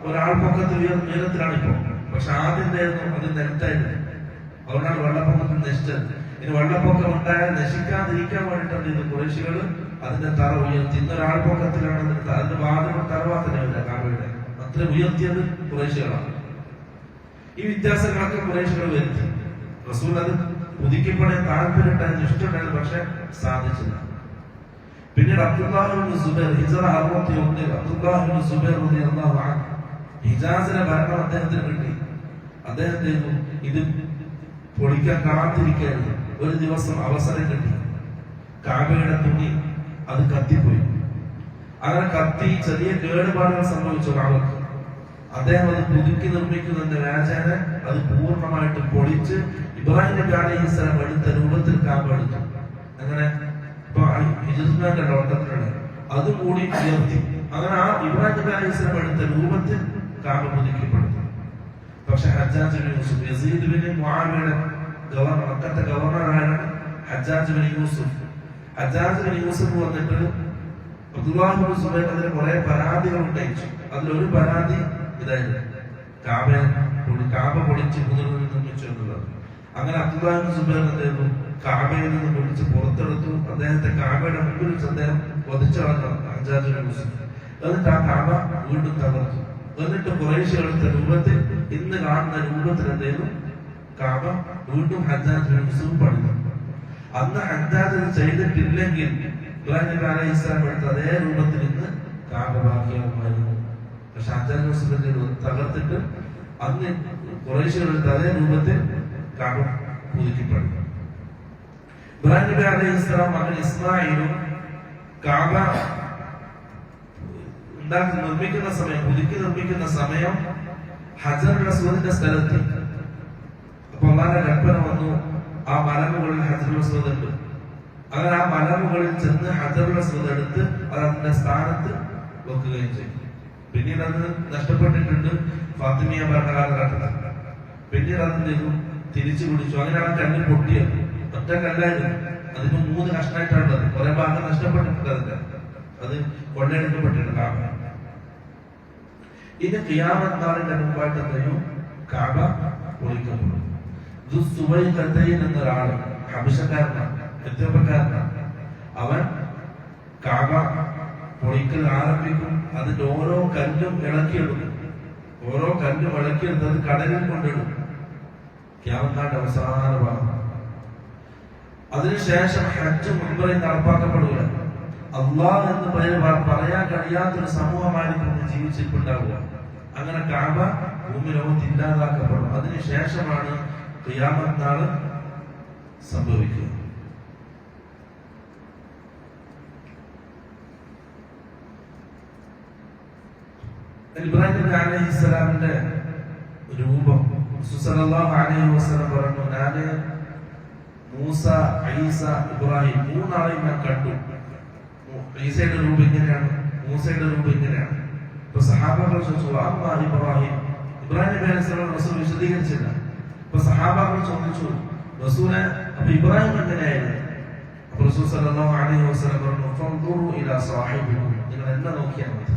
ഒരാൾ പൊക്കത്തിൽ ഉയരത്തിലാണ് ഇപ്പൊ. പക്ഷെ ആദ്യം എന്തായിരുന്നു, അത് നെറ്റായിരുന്നു. അതുകൊണ്ടാണ് വെള്ളപ്പൊക്കത്തിൽ നശിച്ചത്. ഇനി വെള്ളപ്പൊക്കം ഉണ്ടായാൽ നശിക്കാതിരിക്കാൻ വേണ്ടിയിട്ടുണ്ട് ഖുറൈശികൾ അതിന്റെ തറ ഉയർത്തി. ഇന്നൊരാൾ പൊക്കത്തിലാണ് അതിന്റെ വാതിലും തറവാത്തില്ല കഅബയുടെ. അത്ര ഉയർത്തിയത് ഖുറൈശികളാണ്. ഈ വ്യത്യാസങ്ങളൊക്കെ ഖുറൈശികൾ വരുത്തി. റസൂൽ അത് പുതുക്കിപ്പണിയാൻ താല്പര്യമുണ്ടായിരുന്നു, ഇഷ്ടമുണ്ടായിരുന്നു, പക്ഷെ സാധിച്ചില്ല. പിന്നീട് അബ്ദുല്ലാഹ് ഇബ്നു സുബൈർ, ഹിജ്റ 61 അബ്ദുല്ലാഹ് ഇബ്നു സുബൈർ റളിയല്ലാഹു അൻഹു ഹിജാസിലെ ഭരണം അദ്ദേഹത്തിന് കിട്ടി. അദ്ദേഹത്തിന് ഇത് പൊളിക്കാൻ കാത്തിരിക്കുകയായിരുന്നു. ഒരു ദിവസം അവസരം കിട്ടി. കഅബയുടെ തുണി അത് കത്തിപ്പോയി. അങ്ങനെ കത്തി ചെറിയ കേടുപാടുകൾ സംഭവിച്ചു കഅബക്ക്. അദ്ദേഹം അത് പുതുക്കി നിർമ്മിക്കുന്നതിന്റെ വ്യാജേന അത് പൂർണ്ണമായിട്ട് പൊളിച്ച് ഇബ്രാഹിം നബി അലൈഹിസ്സലാം എടുത്ത രൂപത്തിൽ കഅബ എടുത്തു. അങ്ങനെ ഇപ്പൊ ഹിജ്റയുടെ ഓട്ടത്തിലുള്ള അത് കൂടി ഉയർത്തി. അങ്ങനെ ആ ഇബ്രാഹിം നബി അലൈഹിസ്സലാം എടുത്ത രൂപത്തിൽ കഅബ പുതുക്കിപ്പെടുത്തി. പക്ഷെ Hajjaj bin Yusuf, Yazid bin മുആവിയയുടെ ഗവർണർ, മക്കത്തെ ഗവർണറാണ് Hajjaj bin Yusuf. Hajjaj bin Yusuf വന്നിട്ട് അബ്ദുല്ലാഹ് ഇബ്നു സുബൈറിനെതിരെ കുറെ പരാതികൾ ഉന്നയിച്ചു. അതിലൊരു പരാതി ഇതായിരുന്നു, കഅബ പൊളിച്ച് പുനർനിർമ്മിച്ചു എന്നുള്ളത്. അങ്ങനെ അബ്ദുല്ലാഹ് ഇബ്നു സുബൈർ എന്തായിരുന്നു, കഅബയിൽ നിന്ന് പൊളിച്ച് പുറത്തെടുത്തു. അദ്ദേഹത്തെ കഅബയുടെ മുമ്പിൽ വെച്ച് അദ്ദേഹം വധിച്ചു കളഞ്ഞു ഹജ്ജാജ് ബിൻ യൂസുഫ്. എന്നിട്ട് ആ കഅബ വീണ്ടും തകർത്തു. എന്നിട്ട് ഖുറൈശികളുടെ രൂപത്തിൽ, ഇന്ന് കാണുന്ന രൂപത്തിൽ എന്തായിരുന്നു കഅബ വീണ്ടും ഹജ്ജാജ് ബിൻ യൂസുഫ് പണിതു. അന്ന് ഹജ്ജാജ് ചെയ്തിട്ടില്ലെങ്കിൽ ഇബ്രാഹിം നബി അലൈഹിസ്സലാം എടുത്ത അതേ രൂപത്തിൽ ഇന്ന് കഅബ ബാക്കിയാകുമായിരുന്നു. പക്ഷെ ഹജ്ജാജ് ബിൻ യൂസുഫ് തകർത്തിട്ട് അന്ന് ഖുറൈശികൾ എടുത്ത അതേ രൂപത്തിൽ കഅബ പുതുക്കിപ്പണിതു. ഇബ്രാഹിം നബി അലൈഹിസ്സലാം മകൻ ഇസ്മായിലും കഅബ നിർമ്മിക്കുന്ന സമയം, പുതുക്കി നിർമ്മിക്കുന്ന സമയം ഹജറുൽ അസ്വദിന്റെ സ്ഥലത്ത്. അപ്പൊ അല്ലാഹുവിന്റെ കൽപ്പന വന്നു, ആ മലമുകളിൽ ഹജറുൽ അസ്വദ് ഉണ്ട്. അങ്ങനെ ആ മലമുകളിൽ ചെന്ന് ഹജറുൽ അസ്വദ് എടുത്ത് അത് അതിന്റെ സ്ഥാനത്ത് വെക്കുകയും ചെയ്തു. പിന്നീട് അത് നഷ്ടപ്പെട്ടിട്ടുണ്ട് ഫാത്തിമിയ ഭരണകാലഘട്ടത്തിൽ. പിന്നീട് അത് തിരിച്ചു പിടിച്ചു. അങ്ങനെയാണ് കല്ല് പൊട്ടിയത്. ഒറ്റ കല്ലായിരുന്നു, അതിന് 3 കഷ്ണമായിട്ടാണുള്ളത്. കുറെ ഭാഗം നഷ്ടപ്പെട്ടിട്ടുണ്ട്, അതിന്റെ അത് കൊള്ളയെടുക്കപ്പെട്ടിട്ടുണ്ട്. ഇനി ഖിയാമത്ത് നാളിന്റെ മുമ്പായിട്ട് എന്തെയും കഅബ പൊളിക്കപ്പെടും. ദുസ്സുവൈഖതൈൻ എന്നൊരാള് ഹബശക്കാരനാണ്, എത്യോപ്യക്കാരനാണ്. അവൻ കഅബ പൊളിക്കൽ ആരംഭിക്കും. അതിന്റെ ഓരോ കല്ലും ഇളക്കിയെടുക്കും. ഓരോ കല്ലും ഇളക്കിയെടുത്ത് അത് കടലിൽ കൊണ്ടിടും. ഖിയാമത്ത് നാളിന്റെ അവസാന ഭാഗം. അതിനുശേഷം ഹജ്ജും ഉംറയും നടപ്പാക്കപ്പെടുക. അള്ളാഹ് എന്ന് പറയാൻ കഴിയാത്തൊരു സമൂഹമായിരിക്കും ജീവിച്ചിട്ടുണ്ടാവുക. അങ്ങനെ കഅബ ഭൂമി ലോകത്ത് ഇല്ലാതാക്കപ്പെടും. അതിനുശേഷമാണ് ഖിയാമത്ത് നാൾ സംഭവിക്കുക. ഇബ്രാഹിം നബി അലൈഹിസ്സലാമിന്റെ രൂപം സല്ലല്ലാഹു അലൈഹി വസല്ലം പറഞ്ഞു, ഞാന് മൂസ, ഈസ, ഇബ്രാഹിം 3 ആളെയും ഞാൻ കണ്ടു. ഈസയുടെ രൂപം ഇങ്ങനെയാണ്, മൂസയുടെ രൂപം ഇങ്ങനെയാണ്. ഇപ്പൊ സഹാബകൾ ചോദിച്ചു, ഇബ്രാഹിം നബി അലൈഹിസ്സലാം റസൂൽ വിശദീകരിച്ചില്ല. അപ്പൊ സഹാബാക്കൾ ചോദിച്ചു, റസൂലെ അപ്പൊ ഇബ്രാഹിം എങ്ങനെയായിരുന്നു? അപ്പൊ റസൂൽ സല്ലല്ലാഹു അലൈഹി വസല്ലം പറഞ്ഞു, ഫൻദുറു ഇലാ സാഹിബിക്കും, നിങ്ങൾ എന്നെ നോക്കിയാൽ മതി,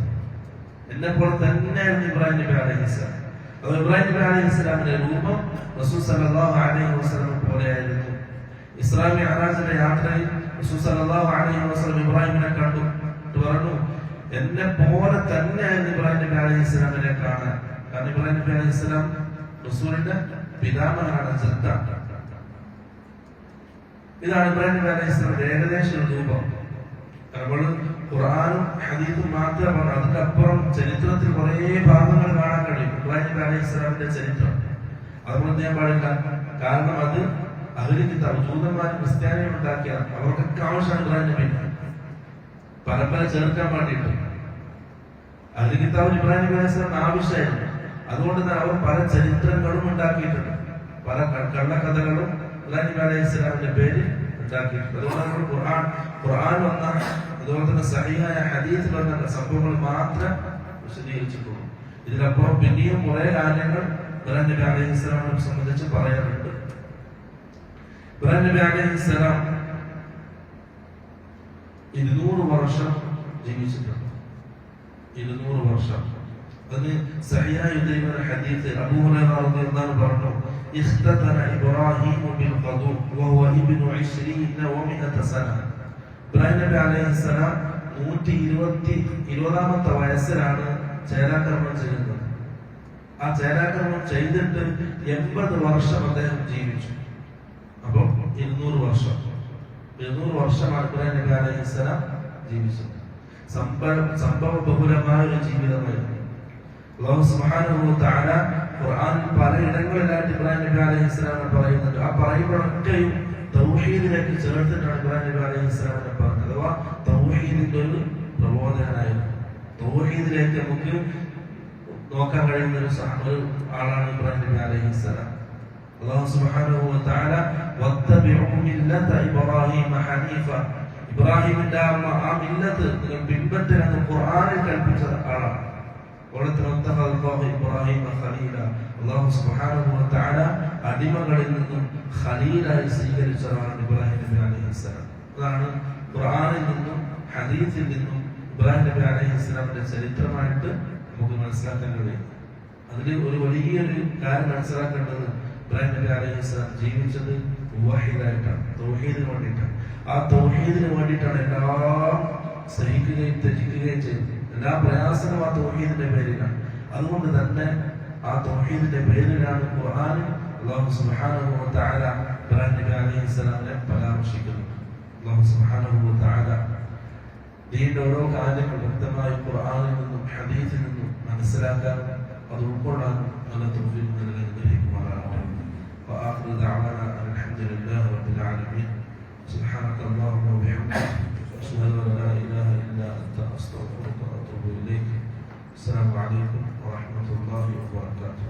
എന്നെ പോലെ തന്നെയായിരുന്നു ഇബ്രാഹിം നബി അലൈഹിസ്സലാം. അപ്പൊ ഇബ്രാഹിം നബി അലൈഹിസ്സലാമിന്റെ രൂപം റസൂൽ സല്ലല്ലാഹു അലൈഹി വസല്ലം പോലെയായിരുന്നു. ഇസ്രാ മിഅ്റാജിന്റെ യാത്രയിൽ റസൂൽ സല്ലല്ലാഹു അലൈഹി വസല്ലം ഇബ്രാഹിമിനെ കണ്ടു, പറഞ്ഞു എന്നെ പോലെ തന്നെയായിരുന്നു ഇബ്രാഹിം നബി അലൈഹിസ്സലാമിനെ കാണാൻ. കാരണം ഇബ്രാഹിം നബി അലൈഹിസ്സലാം റസൂലിന്റെ പിതാമഹനാണ്, ജദ്ദാണ്. ഇതാണ് ഇബ്രാഹിം നബി അലൈഹിസ്സലാമിന്റെ ഏകദേശം രൂപം. നമ്മൾ ഖുർആനും ഹദീസും മാത്രമാണ്, അതിന്റെ അപ്പുറം ചരിത്രത്തിൽ കുറെ ഭാഗങ്ങൾ കാണാൻ കഴിയും. ഇബ്രാഹിം നബി അലൈഹിസ്സലാമിന്റെ ചരിത്രം അതുകൊണ്ട് ചെയ്യാൻ പാടില്ല. കാരണം അത് അഹ്ലു കിതാബ്, ജൂതന്മാരും ക്രിസ്ത്യാനികളും ഉണ്ടാക്കിയ, അവർക്കൊക്കെ ആവശ്യമാണ് ഇബ്രാഹിം നബി പരമ്പര ചേർക്കാൻ വേണ്ടിയിട്ട്. അഹ്ലു കിതാബ് ഇബ്രാഹിം നബി അലൈഹിസ്സലാം ആവശ്യമായിരുന്നു. അതുകൊണ്ട് തന്നെ അവർ പല ചരിത്രങ്ങളും ഉണ്ടാക്കിയിട്ടുണ്ട്, പല കള്ളക്കഥകളും ഇബ്രാഹിം നബി അലൈഹിസ്സലാമിന്റെ പേര് ഉണ്ടാക്കിയിട്ടുണ്ട്. അതുകൊണ്ട് നമ്മൾ ഖുർആൻ വന്ന, അതുപോലെ തന്നെ സഹീഹായ ഹദീസ് വന്ന സംഭവങ്ങൾ മാത്രം വിശദീകരിച്ചിട്ടുള്ളൂ. ഇതിനപ്പുറം പിന്നെയും കുറെ കാര്യങ്ങൾ ഇബ്രാഹിം നബി അലൈഹിസ്സലാമിനെ സംബന്ധിച്ച് പറയാറുണ്ട്. ഇബ്രാഹിം നബി അലൈഹിസ്സലാം 200 വർഷം ജീവിച്ചിട്ടുണ്ട്. 200 വർഷം. അതിന് സഹീഹായ ഹദീസ് അബൂ ഹുറൈറ റളിയല്ലാഹു അൻഹു പറഞ്ഞു, ഇഖ്തതന ഇബ്രാഹിം ബിൽ ഖദൂ വഹുവ ഇബ്നു 20 و100 സന. ഇബ്രാഹിം നബി അലൈഹിസ്സലാം 120ാമത്തെ വയസ്സിലാണ് ചേരാകർമ്മം ചെയ്യുന്നത്. ആ ചേരാകർമ്മം ചെയ്തിട്ട് 80 വർഷം അദ്ദേഹം ജീവിച്ചു. അപ്പൊ 200 വർഷം, 200 വർഷമാണ് ഇബ്രാഹിം നബി അലൈഹിസ്സലാം ജീവിച്ചത്. സംഭവ ബഹുലമായ ഒരു ജീവിതമായിരുന്നു. അല്ലാഹു സുബ്ഹാനഹു വ തആല ഖുർആനിൽ പലയിടങ്ങളിലായിട്ട് ഇബ്രാഹിം നബി അലൈഹിസ്സലാമിനെ പറയുന്നുണ്ട്. ആ പറയുമ്പോഴൊക്കെയും തൗഹീദിലേക്ക് ചേർത്തിട്ടാണ് ഇബ്രാഹിം നബി അലൈഹിസ്സലാമിനെ പറഞ്ഞത്. അഥവാ തൗഹീദിന്റെ ഒരു പ്രബോധകനായിരുന്നു. തൗഹീദിലേക്ക് നമുക്ക് നോക്കാൻ കഴിയുന്ന ഒരു ആളാണ് ഇബ്രാഹിം നബി അലൈഹിസ്സലാം. അല്ലാഹു സുബ്ഹാനഹു വ തആല വത്തബിഉ മില്ലത ഇബ്രാഹിമ ഹനീഫ, ഇബ്രാഹിമിന്റെ ആ മില്ലത്ത് നിങ്ങൾ പിൻപറ്റണമെന്ന് ഖുർആനിൽ കൽപ്പിച്ച ആളാണ്. അല്ലാഹു സുബ്ഹാനഹു വ തആല അടിമകളിൽ നിന്നും ഖലീലായി സ്വീകരിച്ചതാണ് ഇബ്രാഹിം നബി അലൈഹിസ്സലാം. അതാണ് ഖുർആനിൽ നിന്നും ഹദീസിൽ നിന്നും ഇബ്രാഹിം നബി അലൈഹിസ്സലാമിന്റെ ചരിത്രമായിട്ട് നമുക്ക് മനസ്സിലാക്കാൻ കഴിയും. അതിൽ ഒരു വലിയൊരു കാര്യം മനസ്സിലാക്കേണ്ടത്, ഇബ്രാഹിം നബി അലൈഹിസ്സലാം ജീവിച്ചത് മുവഹിദായിട്ടാണ്, തൗഹീദിന് വേണ്ടിയിട്ടാണ്. ആ തൗഹീദിന് വേണ്ടിയിട്ടാണ് എല്ലാം സഹിക്കുകയും ത്യജിക്കുകയും ചെയ്തത്. എല്ലാ പ്രയാസങ്ങളും ആ തൗഹീദിന്റെ പേരിലാണ്. അതുകൊണ്ട് തന്നെ ആ തൗഹീദിന്റെ പേരിലാണ് ഖുർആനിൽ അല്ലാഹു സുബ്ഹാനഹു വ തആല ഇബ്രാഹിം നബി അലൈഹിസ്സലാമിനെ പരാമർശിക്കുന്നത്. അല്ലാഹു സുബ്ഹാനഹു വ തആല ദീനിന്റെ ഓരോ കാര്യങ്ങൾ വ്യക്തമായി ഖുർആനിൽ നിന്നും ഹദീസിൽ നിന്നും മനസ്സിലാക്കാൻ, അത് ഉൾക്കൊള്ളാൻ നല്ല തൗഫീഖ് നൽകാൻ അനുഗ്രഹിക്കുമാറാകട്ടെ. വആഖിറു ദഅവാനാ അൽഹംദുലില്ലാഹി റബ്ബിൽ ആലമീൻ. സുബ്ഹാനക അല്ലാഹുമ്മ വബിഹംദിക അശ്ഹദു അൻ ലാ ഇലാഹ ഇല്ലാ അൻത അസ്തഗ്ഫിറുക വഅതൂബു ഇലൈക്. അസ്സലാമു അലൈക്കും വറഹ്മത്തുള്ളാഹി വബറകാതുഹു.